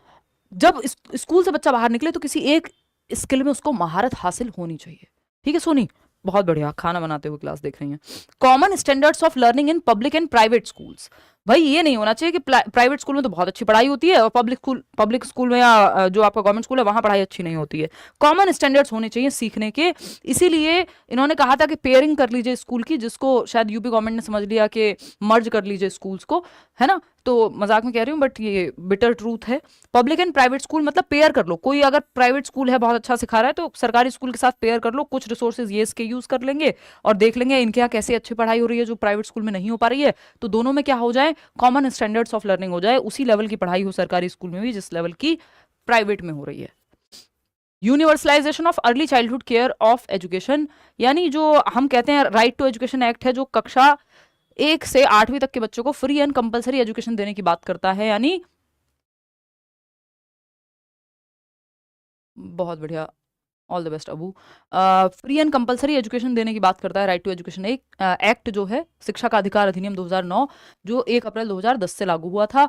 जब स्कूल से बच्चा बाहर निकले तो किसी एक स्किल में उसको महारत हासिल होनी चाहिए। ठीक है सोनी, बहुत बढ़िया, खाना बनाते हुए क्लास देख रही हैं। Common standards of learning in public and private schools, भाई ये नहीं होना चाहिए कि प्राइवेट स्कूल में तो बहुत अच्छी पढ़ाई होती है और पब्लिक स्कूल में या जो आपका गवर्नमेंट स्कूल है वहां पढ़ाई अच्छी नहीं होती है। कॉमन स्टैंडर्ड्स होने चाहिए सीखने के, इसीलिए इन्होंने कहा था कि पेयरिंग कर लीजिए स्कूल की, जिसको शायद यूपी गवर्नमेंट ने समझ लिया कि मर्ज कर लीजिए स्कूल्स को, है ना। तो मजाक में कह रही हूँ बट ये बिटर ट्रूथ है। पब्लिक एंड प्राइवेट स्कूल मतलब पेयर कर लो, कोई अगर प्राइवेट स्कूल है बहुत अच्छा सिखा रहा है तो सरकारी स्कूल के साथ पेयर कर लो, कुछ रिसोर्सेज ये इसके यूज कर लेंगे और देख लेंगे इनके यहाँ कैसे अच्छी पढ़ाई हो रही है जो प्राइवेट स्कूल में नहीं हो पा रही है, तो दोनों में क्या हो जाए, कॉमन स्टैंडर्ड्स ऑफ लर्निंग हो जाए, उसी लेवल की पढ़ाई हो सरकारी स्कूल में भी जिस लेवल की प्राइवेट में हो रही है। Universalization of early childhood care of education, यानी जो हम कहते हैं राइट टू एजुकेशन एक्ट है, जो कक्षा 1 से 8वीं तक के बच्चों को फ्री एंड कंपलसरी एजुकेशन देने की बात करता है। यानी बहुत बढ़िया, all the best Abu. Free and compulsory education देने की बात करता है राइट टू एजुकेशन एक्ट जो है, शिक्षा का अधिकार अधिनियम 2009 जो 1 अप्रैल 2010 से लागू हुआ था।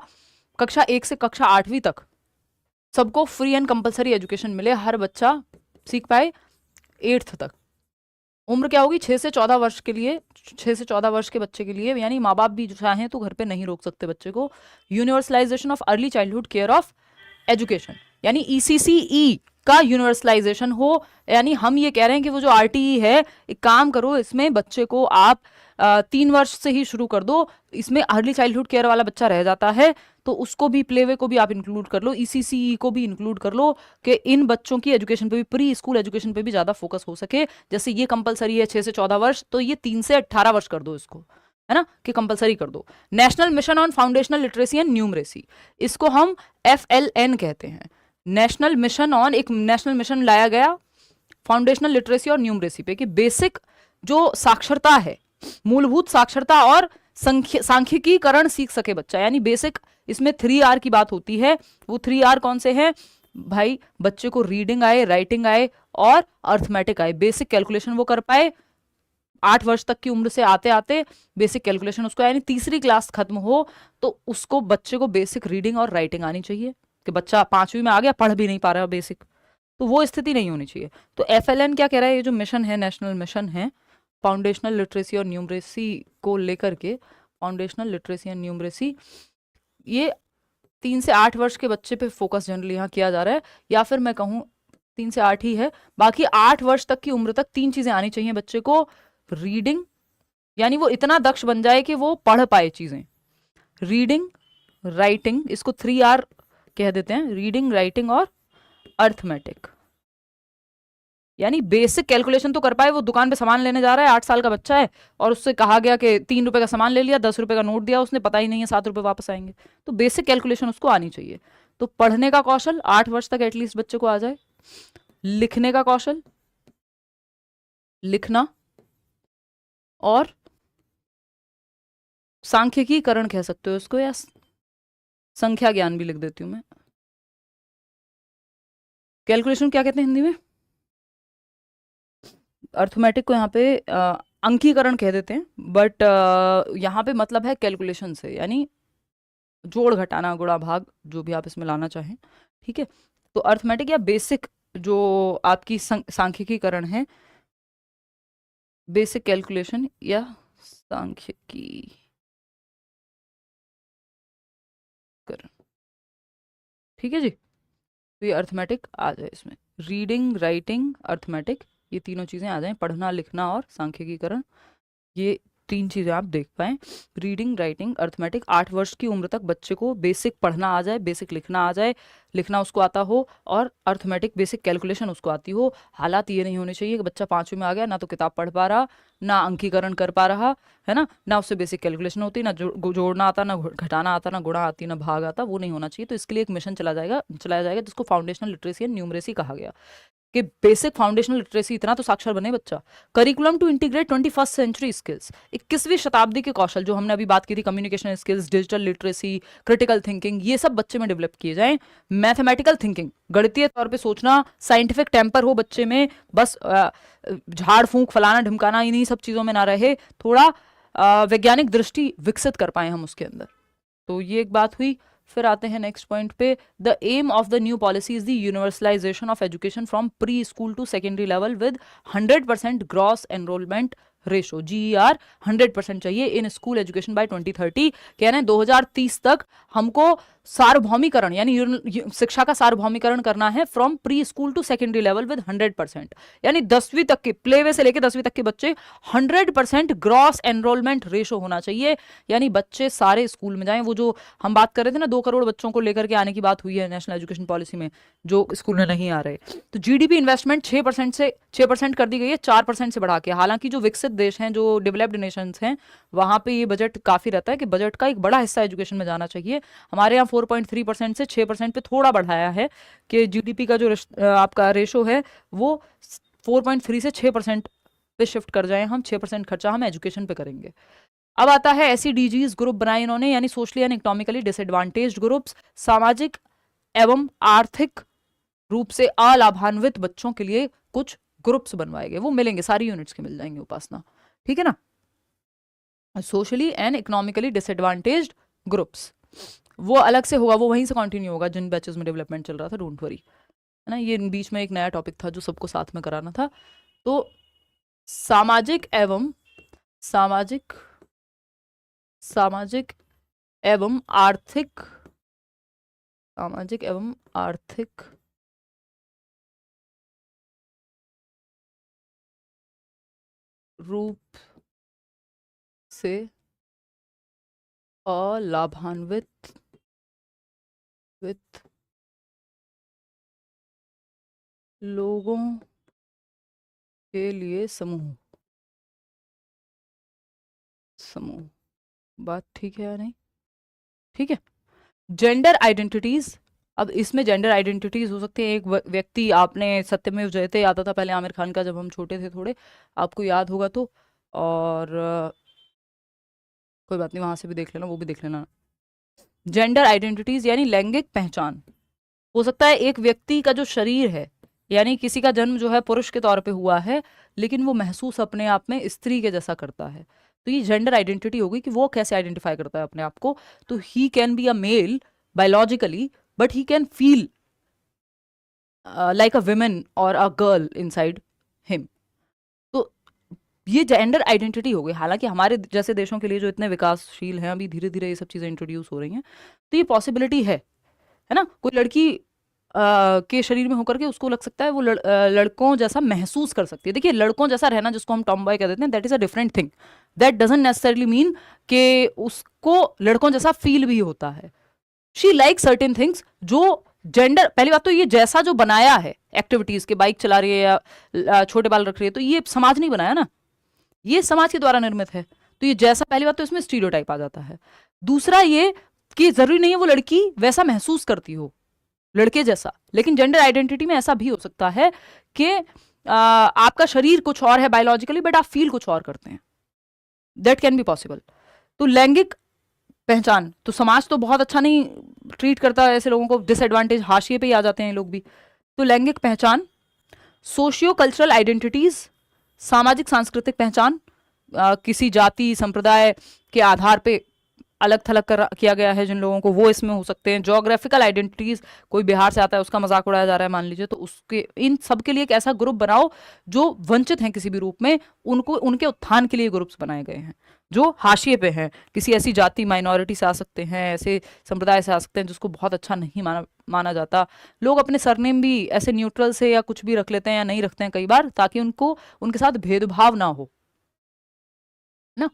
कक्षा 1 से कक्षा 8वीं तक सबको फ्री एंड कंपलसरी एजुकेशन मिले, हर बच्चा सीख पाए 8th तक। उम्र क्या होगी, 6 से 14 वर्ष के लिए, 6 से 14 वर्ष के बच्चे के लिए, यानी माँ बाप भी जो चाहें तो घर पे नहीं रोक सकते बच्चे को। Universalization of early childhood care of education, यानी ईसीसीई का यूनिवर्सलाइजेशन हो। यानी हम ये कह रहे हैं कि वो जो आरटीई है, एक काम करो, इसमें बच्चे को आप 3 वर्ष से ही शुरू कर दो। इसमें अर्ली चाइल्डहुड केयर वाला बच्चा रह जाता है, तो उसको भी, प्लेवे को भी आप इंक्लूड कर लो, ईसीसीई को भी इंक्लूड कर लो, कि इन बच्चों की एजुकेशन पे भी, प्री स्कूल एजुकेशन पे भी ज्यादा फोकस हो सके। जैसे ये कंपलसरी है 6 से 14 वर्ष, तो ये 3 से 18 वर्ष कर दो इसको, है ना, कि कंपलसरी कर दो। National mission on foundational literacy and numeracy, इसको हम FLN कहते हैं। नेशनल मिशन ऑन, एक नेशनल मिशन लाया गया फाउंडेशनल लिटरेसी और न्यूमरेसी पे, कि बेसिक जो साक्षरता है, मूलभूत साक्षरता और सांख्यिकीकरण सीख सके बच्चा। यानी बेसिक, इसमें 3R की बात होती है। वो 3R कौन से हैं भाई? बच्चे को रीडिंग आए, राइटिंग आए और अर्थमेटिक आए, बेसिक कैलकुलेशन वो कर पाए। 8 वर्ष तक की उम्र से आते आते बेसिक कैलकुलेशन उसको, यानी तीसरी क्लास खत्म हो तो उसको, बच्चे को बेसिक रीडिंग और राइटिंग आनी चाहिए। कि बच्चा 5वीं में आ गया, पढ़ भी नहीं पा रहा बेसिक, तो वो स्थिति नहीं होनी चाहिए। तो FLN क्या कह रहा है? ये जो मिशन है, नेशनल मिशन है फाउंडेशनल लिटरेसी और न्यूमरेसी को लेकर के, फाउंडेशनल लिटरेसी एंड न्यूमरेसी, ये 3 से 8 वर्ष के बच्चे पे फोकस जनरली यहाँ किया जा रहा है, या फिर मैं कहूँ 3 से 8 ही है। बाकी 8 वर्ष तक की उम्र तक 3 चीजें आनी चाहिए बच्चे को। रीडिंग, यानी वो इतना दक्ष बन जाए कि वो पढ़ पाए चीजें। रीडिंग, राइटिंग, इसको 3R कह देते हैं, रीडिंग, राइटिंग और अर्थमेटिक। यानी बेसिक कैलकुलेशन तो कर पाए। वो दुकान पे सामान लेने जा रहा है, 8 साल का बच्चा है, और उससे कहा गया कि 3 रुपए का सामान ले लिया, 10 रुपए का नोट दिया उसने, पता ही नहीं है 7 रुपए वापस आएंगे। तो बेसिक कैलकुलेशन उसको आनी चाहिए। तो पढ़ने का कौशल 8 वर्ष तक एटलीस्ट बच्चे को आ जाए। लिखने का कौशल, लिखना, और सांख्यिकीकरण कह सकते हो इसको, या संख्या ज्ञान भी लिख देती हूं मैं। कैलकुलेशन क्या कहते हैं हिंदी में? अर्थमेटिक को यहाँ पे अंकीकरण कह देते हैं, बट यहाँ पे मतलब है कैलकुलेशन से, यानी जोड़, घटाना, गुणा, भाग, जो भी आप इसमें लाना चाहें, ठीक है। तो अर्थमेटिक या बेसिक जो आपकी सांख्यिकीकरण है, बेसिक कैलकुलेशन या सांख्यिकीकरण, ठीक है जी। तो ये अर्थमेटिक आ जाए इसमें, रीडिंग, राइटिंग, अर्थमेटिक, ये तीनों चीज़ें आ जाएं, पढ़ना, लिखना और सांख्यिकीकरण, ये 3 चीज़ें आप देख पाएँ। रीडिंग, राइटिंग, अर्थमेटिक, 8 वर्ष की उम्र तक बच्चे को बेसिक पढ़ना आ जाए, बेसिक लिखना आ जाए, लिखना उसको आता हो, और अर्थमेटिक बेसिक कैलकुलेशन उसको आती हो। हालात ये नहीं होने चाहिए कि बच्चा 5वीं में आ गया, ना तो किताब पढ़ पा रहा, ना अंकीकरण कर पा रहा, है ना उससे बेसिक कैलकुलेशन होती, ना जोड़ना आता, ना घटाना आता, ना गुणा आती, ना भाग आता। वो नहीं होना चाहिए। तो इसके लिए एक मिशन चलाया जाएगा जिसको फाउंडेशनल लिटरेसी एंड न्यूमरेसी कहा गया, कि बेसिक फाउंडेशनल लिटरेसी, इतना तो साक्षर बने बच्चा। Curriculum to integrate 21st century skills, 21वीं शताब्दी के कौशल, जो हमने अभी बात की थी, communication skills, digital literacy, critical thinking, ये सब बच्चे में डेवलप किए जाएं। मैथमेटिकल थिंकिंग, गणितीय तौर पे सोचना, साइंटिफिक टेम्पर हो बच्चे में, बस झाड़ फूंक, फलाना ढिमकाना, इन्हीं सब चीज़ों में ना रहे, थोड़ा वैज्ञानिक दृष्टि विकसित कर पाए हम उसके अंदर। तो ये एक बात हुई। फिर आते हैं नेक्स्ट पॉइंट पे, the aim of the new policy is the universalisation of education from pre school to secondary level with 100% gross enrolment ratio, GER 100% चाहिए इन स्कूल एजुकेशन बाय 2030। कह रहे हैं 2030 तक हमको सार्वभौमिकरण, यानी शिक्षा का सार्वभौमिकरण करना है from pre school to secondary level with 100%, यानी 10वीं तक के, प्लेवे से लेकर 10वीं तक के बच्चे 100% ग्रॉस एनरोलमेंट रेशो होना चाहिए, यानी बच्चे सारे स्कूल में जाएं। वो जो हम बात कर रहे थे ना, 2 करोड़ बच्चों को लेकर के आने की बात हुई है नेशनल एजुकेशन पॉलिसी में, जो स्कूल में नहीं आ रहे, तो GDP इन्वेस्टमेंट 6% कर दी गई है, 4% से बढ़ा के। हालांकि जो विकसित देश हैं, जो डेवलप्ड नेशंस हैं, वहां पे ये बजट काफी रहता है कि बजट का एक बड़ा हिस्सा एजुकेशन में जाना चाहिए। हमारे यहाँ 4.3% से 6% पे थोड़ा बढ़ाया है, कि GDP का जो आपका रेशो है वो 4.3 से 6% पे शिफ्ट कर जाए हम, 6% खर्चा हम एजुकेशन पे करेंगे। अब आता है SEDGs ग्रुप बनाए इन्होंने, यानी socially and economically disadvantaged groups, सामाजिक एवं आर्थिक रूप से अलाभान्वित बच्चों के लिए कुछ ग्रुप्स बनवाए गए। वो मिलेंगे, सारी यूनिट्स के मिल जाएंगे उपासना, ठीक है ना। Socially and economically disadvantaged groups, वो अलग से होगा, वो वहीं से कंटिन्यू होगा जिन बैचेस में डेवलपमेंट चल रहा था, डोंट वरी, है ना। ये बीच में एक नया टॉपिक था जो सबको साथ में कराना था। तो सामाजिक एवं आर्थिक रूप से अलाभान्वित लोगों के लिए समूह। बात ठीक है या नहीं? ठीक है। जेंडर आइडेंटिटीज, अब इसमें जेंडर आइडेंटिटीज हो सकती है। एक व्यक्ति, आपने सत्यमेव जयते आता था पहले आमिर खान का जब हम छोटे थे थोड़े, आपको याद होगा तो, और कोई बात नहीं, वहां से भी देख लेना, वो भी देख लेना। जेंडर आइडेंटिटीज यानी लैंगिक पहचान। हो सकता है एक व्यक्ति का जो शरीर है, यानी किसी का जन्म जो है पुरुष के तौर पे हुआ है, लेकिन वो महसूस अपने आप में स्त्री के जैसा करता है, तो ये जेंडर आइडेंटिटी होगी कि वो कैसे आइडेंटिफाई करता है अपने आप को। तो he can be a male biologically, but he can feel like a women or a girl inside him. तो ये जेंडर आइडेंटिटी हो गई। हालांकि हमारे जैसे देशों के लिए जो इतने विकासशील हैं, अभी धीरे धीरे ये सब चीजें इंट्रोड्यूस हो रही हैं, तो ये पॉसिबिलिटी है ना। कोई लड़की के शरीर में होकर के उसको लग सकता है वो लड़कों जैसा महसूस कर सकती है। देखिए, लड़कों जैसा रहना जिसको हम टॉम बॉय कह देते हैं, that is a different thing. That doesn't necessarily mean कि उसको लड़कों जैसा फील भी होता है। शी लाइक सर्टेन थिंग्स जो जेंडर, पहली बात तो ये जैसा जो बनाया है एक्टिविटीज के, बाइक चला रही है या छोटे बाल रख रही है, तो ये समाज नहीं बनाया ना, ये समाज के द्वारा निर्मित है। तो ये जैसा, पहली बात तो इसमें स्टीरियोटाइप आ जाता है। दूसरा ये कि जरूरी नहीं है वो लड़की वैसा महसूस करती हो लड़के जैसा, लेकिन जेंडर आइडेंटिटी में ऐसा भी हो सकता है कि आपका शरीर कुछ और है बायोलॉजिकली, बट आप फील कुछ और करते हैं। That can be possible. तो लैंगिक पहचान, तो समाज तो बहुत अच्छा नहीं ट्रीट करता है ऐसे लोगों को, डिसएडवांटेज, हाशिए पे ही आ जाते हैं लोग भी। तो लैंगिक पहचान, सोशियो कल्चरल आइडेंटिटीज, सामाजिक सांस्कृतिक पहचान, किसी जाति संप्रदाय के आधार पे अलग थलग किया गया है जिन लोगों को, वो इसमें हो सकते हैं। जोग्राफिकल आइडेंटिटीज, कोई बिहार से आता है उसका मजाक उड़ाया जा रहा है मान लीजिए, तो उसके, इन सब के लिए एक ऐसा ग्रुप बनाओ जो वंचित हैं किसी भी रूप में, उनको उनके उत्थान के लिए ग्रुप्स बनाए गए हैं जो हाशिए पे हैं। किसी ऐसी जाति माइनॉरिटी से आ सकते हैं, ऐसे संप्रदाय से आ सकते हैं जिसको बहुत अच्छा नहीं माना जाता। लोग अपने सरनेम भी ऐसे न्यूट्रल से या कुछ भी रख लेते हैं या नहीं रखते हैं कई बार, ताकि उनको उनके साथ भेदभाव ना हो ना।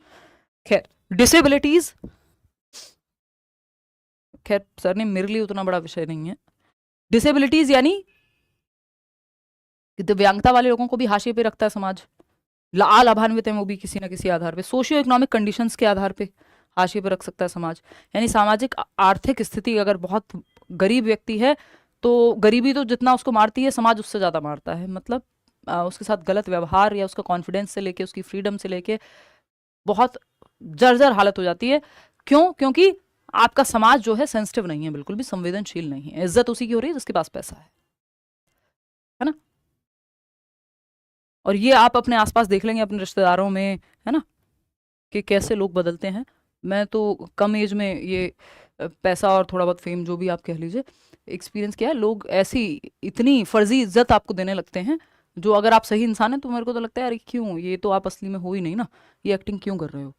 खैर, डिसेबिलिटीज, खैर सरनेम मेरे लिए उतना बड़ा विषय नहीं है। डिसेबिलिटीज यानी दिव्यांगता वाले लोगों को भी हाशिए पे रखता है समाज, लाभान्वित है वो भी किसी ना किसी आधार पे, सोशियो इकोनॉमिक कंडीशंस के आधार पे हाशिए पे रख सकता है समाज। यानी सामाजिक आर्थिक स्थिति, अगर बहुत गरीब व्यक्ति है तो गरीबी तो जितना उसको मारती है समाज उससे ज़्यादा मारता है। मतलब उसके साथ गलत व्यवहार या उसका कॉन्फिडेंस से लेके उसकी फ्रीडम से लेके बहुत जर्जर हालत हो जाती है। क्यों? क्योंकि आपका समाज जो है सेंसिटिव नहीं है, बिल्कुल भी संवेदनशील नहीं है। इज्जत उसी की हो रही है जिसके पास पैसा है ना। और ये आप अपने आसपास देख लेंगे अपने रिश्तेदारों में, है ना, कि कैसे लोग बदलते हैं। मैं तो कम एज में ये पैसा और थोड़ा बहुत फेम जो भी आप कह लीजिए एक्सपीरियंस किया है। लोग ऐसी इतनी फर्जी इज्जत आपको देने लगते हैं जो, अगर आप सही इंसान हैं तो मेरे को तो लगता है यार क्यों, ये तो आप असली में हो ही नहीं ना, ये एक्टिंग क्यों कर रहे हो,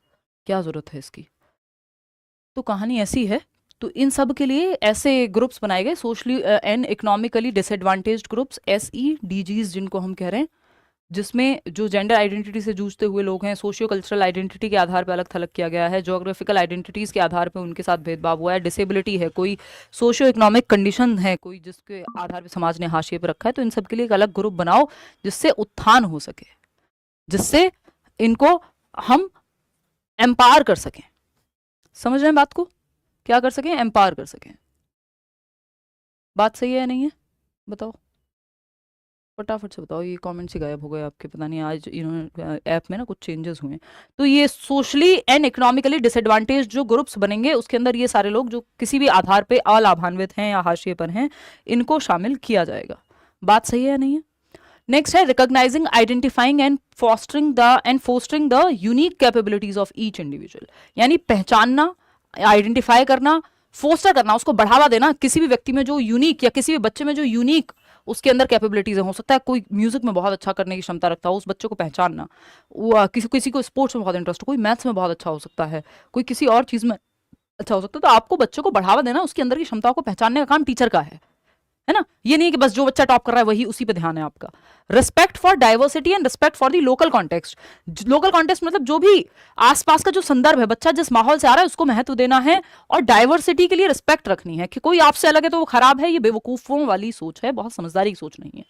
क्या जरूरत है इसकी। तो कहानी ऐसी है। तो इन सब के लिए ऐसे ग्रुप्स बनाए गए, socially and economically disadvantaged groups, SEDGs जिनको हम कह रहे हैं, जिसमें जो जेंडर आइडेंटिटी से जूझते हुए लोग हैं, सोशियो कल्चरल आइडेंटिटी के आधार पर अलग थलग किया गया है, जोग्राफिकल आइडेंटिटीज़ के आधार पर उनके साथ भेदभाव हुआ है, डिसेबिलिटी है, कोई सोशियो इकोनॉमिक कंडीशन है कोई जिसके आधार पर समाज ने हाशिए पर रखा है, तो इन सब के लिए एक अलग ग्रुप बनाओ जिससे उत्थान हो सके, जिससे इनको हम एम्पावर कर सकें। समझ रहे हैं बात को? क्या कर सकें? एम्पावर कर सकें। बात सही है या नहीं है? बताओ फटाफट से बताओ। ये कमेंट्स ही गायब हो गए आपके, पता नहीं आज इन्होंने ऐप में ना कुछ चेंजेस हुए हैं। तो ये सोशली एंड इकोनॉमिकली डिसएडवांटेज जो ग्रुप्स बनेंगे उसके अंदर ये सारे लोग जो किसी भी आधार पे अलाभान्वित हैं या हाशिए पर हैं, इनको शामिल किया जाएगा। बात सही है या नहीं है? नेक्स्ट है recognising, identifying and fostering the unique capabilities of each individual. यानी पहचानना, आइडेंटिफाई करना, फोस्टर करना, उसको बढ़ावा देना किसी भी व्यक्ति में जो यूनिक, या किसी भी बच्चे में जो यूनिक उसके अंदर कैपेबिलिटीज हो सकता है कोई म्यूजिक में बहुत अच्छा करने की क्षमता रखता हो, उस बच्चे को पहचानना। वो किसी को स्पोर्ट्स में बहुत इंटरेस्ट हो, कोई मैथ्स में बहुत अच्छा हो सकता है, कोई किसी और चीज में अच्छा हो सकता है, तो आपको बच्चे को बढ़ावा देना, उसके अंदर की क्षमताओं को पहचानने का काम टीचर का है है ना। ये नहीं कि बस जो बच्चा टॉप कर रहा है वही उसी पे ध्यान है आपका। Respect for diversity and respect for the local context. Local context मतलब जो भी आसपास का जो संदर्भ है, बच्चा जिस माहौल से आ रहा है उसको महत्व देना है, और डाइवर्सिटी के लिए रिस्पेक्ट रखनी है कि कोई आपसे अलग है तो वो खराब है, ये बेवकूफों वाली सोच है, बहुत समझदारी की सोच नहीं है।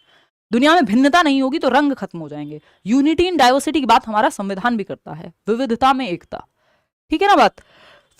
दुनिया में भिन्नता नहीं होगी तो रंग खत्म हो जाएंगे। यूनिटी इन डाइवर्सिटी की बात हमारा संविधान भी करता है, विविधता में एकता, ठीक है ना बात।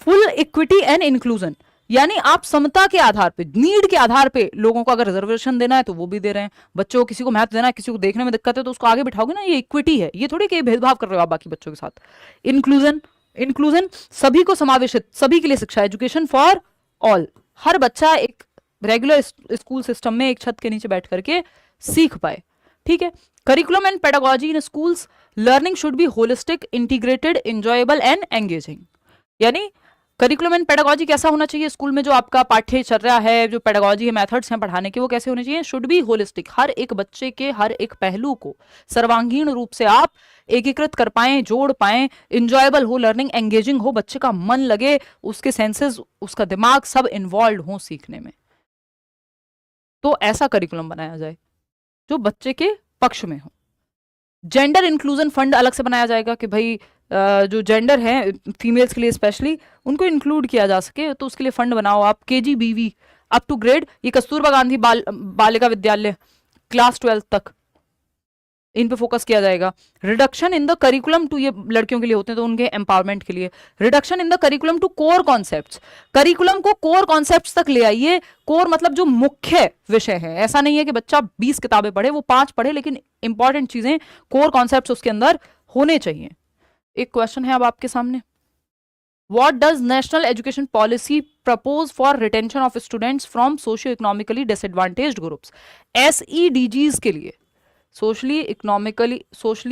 फुल इक्विटी एंड इंक्लूजन, यानी आप समता के आधार पे, नीड के आधार पे लोगों को अगर रिजर्वेशन देना है तो वो भी दे रहे हैं। बच्चों को किसी को महत्व देना है, किसी को देखने में दिक्कत है तो उसको आगे बिठाओगे ना, ये इक्विटी है, ये थोड़ी कि भेदभाव कर रहे हो आप बाकी बच्चों के साथ। इंक्लूजन, इंक्लूजन सभी को समावेशित, सभी के लिए शिक्षा, एजुकेशन फॉर ऑल, हर बच्चा एक रेगुलर स्कूल सिस्टम में एक छत के नीचे बैठ करके सीख पाए, ठीक है। Curriculum and pedagogy in schools, learning should be holistic, integrated, enjoyable and engaging. यानी करिकुलम एंड पेडागोजी कैसा होना चाहिए स्कूल में, जो आपका पाठ्यचर्या है, जो पेडागोजी है, मेथड्स हैं पढ़ाने के, वो कैसे होने चाहिए, शुड बी होलिस्टिक, हर एक बच्चे के हर एक पहलू को सर्वांगीण रूप से आप एकीकृत कर पाएं, जोड़ पाएं, इंजॉयबल हो लर्निंग, एंगेजिंग हो, बच्चे का मन लगे, उसके सेंसेस, उसका दिमाग सब इन्वॉल्व हो सीखने में। तो ऐसा करिकुलम बनाया जाए जो बच्चे के पक्ष में हो। जेंडर इंक्लूजन फंड अलग से बनाया जाएगा कि भाई जो जेंडर है फीमेल्स के लिए स्पेशली उनको इंक्लूड किया जा सके, तो उसके लिए फंड बनाओ आप। KGBV अप टू ग्रेड, ये कस्तूरबा गांधी बालिका विद्यालय क्लास 12 तक, इन पे फोकस किया जाएगा। Reduction in the curriculum to, ये लड़कियों के लिए होते हैं तो उनके एम्पावरमेंट के लिए, reduction in the curriculum to core concepts, curriculum को कोर कॉन्सेप्ट्स तक ले आइए। कोर मतलब जो मुख्य विषय है, ऐसा नहीं है कि बच्चा 20 किताबें पढ़े, वो 5 पढ़े, लेकिन इंपॉर्टेंट चीजें, कोर कॉन्सेप्ट्स उसके अंदर होने चाहिए। एक क्वेश्चन है अब आपके सामने, What does national education policy propose for retention of students from socio-economically disadvantaged groups? SEDGs के लिए, socially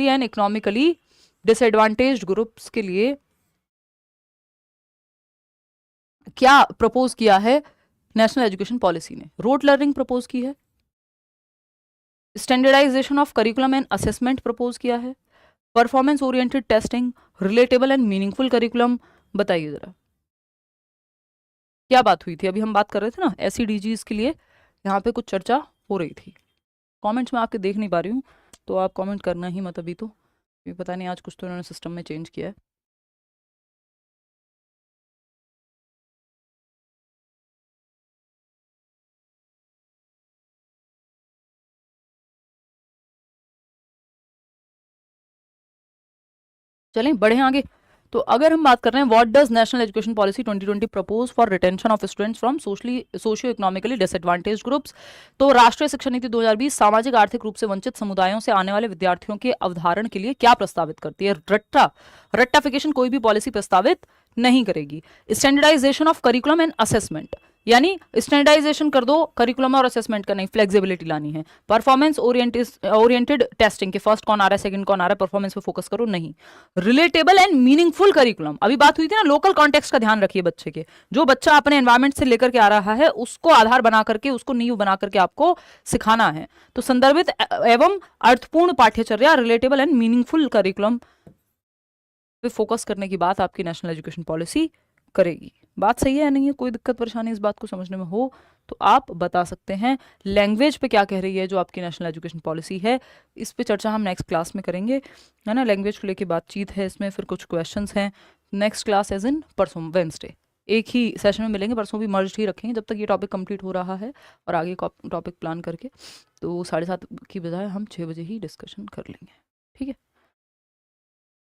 and economically disadvantaged groups के लिए क्या प्रपोज किया है नेशनल एजुकेशन पॉलिसी ने? रोट लर्निंग प्रपोज की है, standardisation of curriculum and assessment propose किया है, performance oriented testing, relatable and meaningful curriculum. बताइए जरा क्या बात हुई थी, अभी हम बात कर रहे थे ना SEDGs के लिए, यहाँ पे कुछ चर्चा हो रही थी। कमेंट्स में आपके देख नहीं पा रही हूँ, तो आप कमेंट करना ही मत अभी, तो पता नहीं आज कुछ तो इन्होंने सिस्टम में चेंज किया है। चलें बढ़े आगे। तो अगर हम बात कर रहे हैं what does national education policy 2020 propose for retention of students from socio economically disadvantaged groups, तो राष्ट्रीय शिक्षा नीति 2020 सामाजिक आर्थिक रूप से वंचित समुदायों से आने वाले विद्यार्थियों के अवधारण के लिए क्या प्रस्तावित करती है? रट्टाफिकेशन कोई भी पॉलिसी प्रस्तावित नहीं करेगी। Standardisation of curriculum and assessment, यानी स्टैंडर्डाइजेशन कर दो करिकुलम और असेसमेंट का, नहीं फ्लेक्सिबिलिटी लानी है। परफॉर्मेंस ओरिएंटेड टेस्टिंग के फर्स्ट कौन आ रहा है सेकंड कौन आ रहा है, परफॉर्मेंस पे फोकस करो, नहीं। रिलेटेबल एंड मीनिंगफुल करिकुलम, अभी बात हुई थी ना लोकल कॉन्टेक्स्ट का ध्यान रखिए बच्चे के, जो बच्चा अपने एनवायरमेंट से लेकर के आ रहा है उसको आधार बना करके, उसको नींव बना करके आपको सिखाना है। तो संदर्भित एवं अर्थपूर्ण पाठ्यचर्या, रिलेटेबल एंड मीनिंगफुल करिकुलम पे फोकस करने की बात आपकी नेशनल एजुकेशन पॉलिसी करेगी। बात सही है या नहीं है? कोई दिक्कत परेशानी इस बात को समझने में हो तो आप बता सकते हैं। लैंग्वेज पे क्या कह रही है जो आपकी नेशनल एजुकेशन पॉलिसी है, इस पे चर्चा हम नेक्स्ट क्लास में करेंगे, है ना। लैंग्वेज को लेके बातचीत है इसमें, फिर कुछ क्वेश्चंस हैं। नेक्स्ट क्लास एज इन परसों वेंसडे, एक ही सेशन में मिलेंगे, परसों भी मर्ज ही रखेंगे जब तक ये टॉपिक कंप्लीट हो रहा है, और आगे टॉपिक प्लान करके तो 7:30 की बजाय हम 6 बजे ही डिस्कशन कर लेंगे, ठीक है।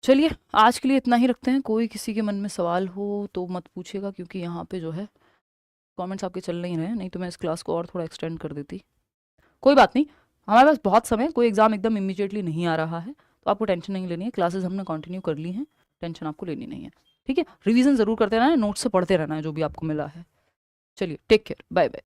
चलिए आज के लिए इतना ही रखते हैं। कोई किसी के मन में सवाल हो तो मत पूछिएगा, क्योंकि यहाँ पे जो है कमेंट्स आपके चल नहीं रहे हैं, नहीं तो मैं इस क्लास को और थोड़ा एक्सटेंड कर देती। कोई बात नहीं, हमारे पास बहुत समय, कोई एग्जाम एकदम इमीडिएटली नहीं आ रहा है, तो आपको टेंशन नहीं लेनी है। क्लासेस हमने कंटिन्यू कर ली हैं, टेंशन आपको लेनी नहीं है, ठीक है। रिवीजन ज़रूर करते रहना है, नोट्स से पढ़ते रहना है जो भी आपको मिला है। चलिए टेक केयर, बाय बाय।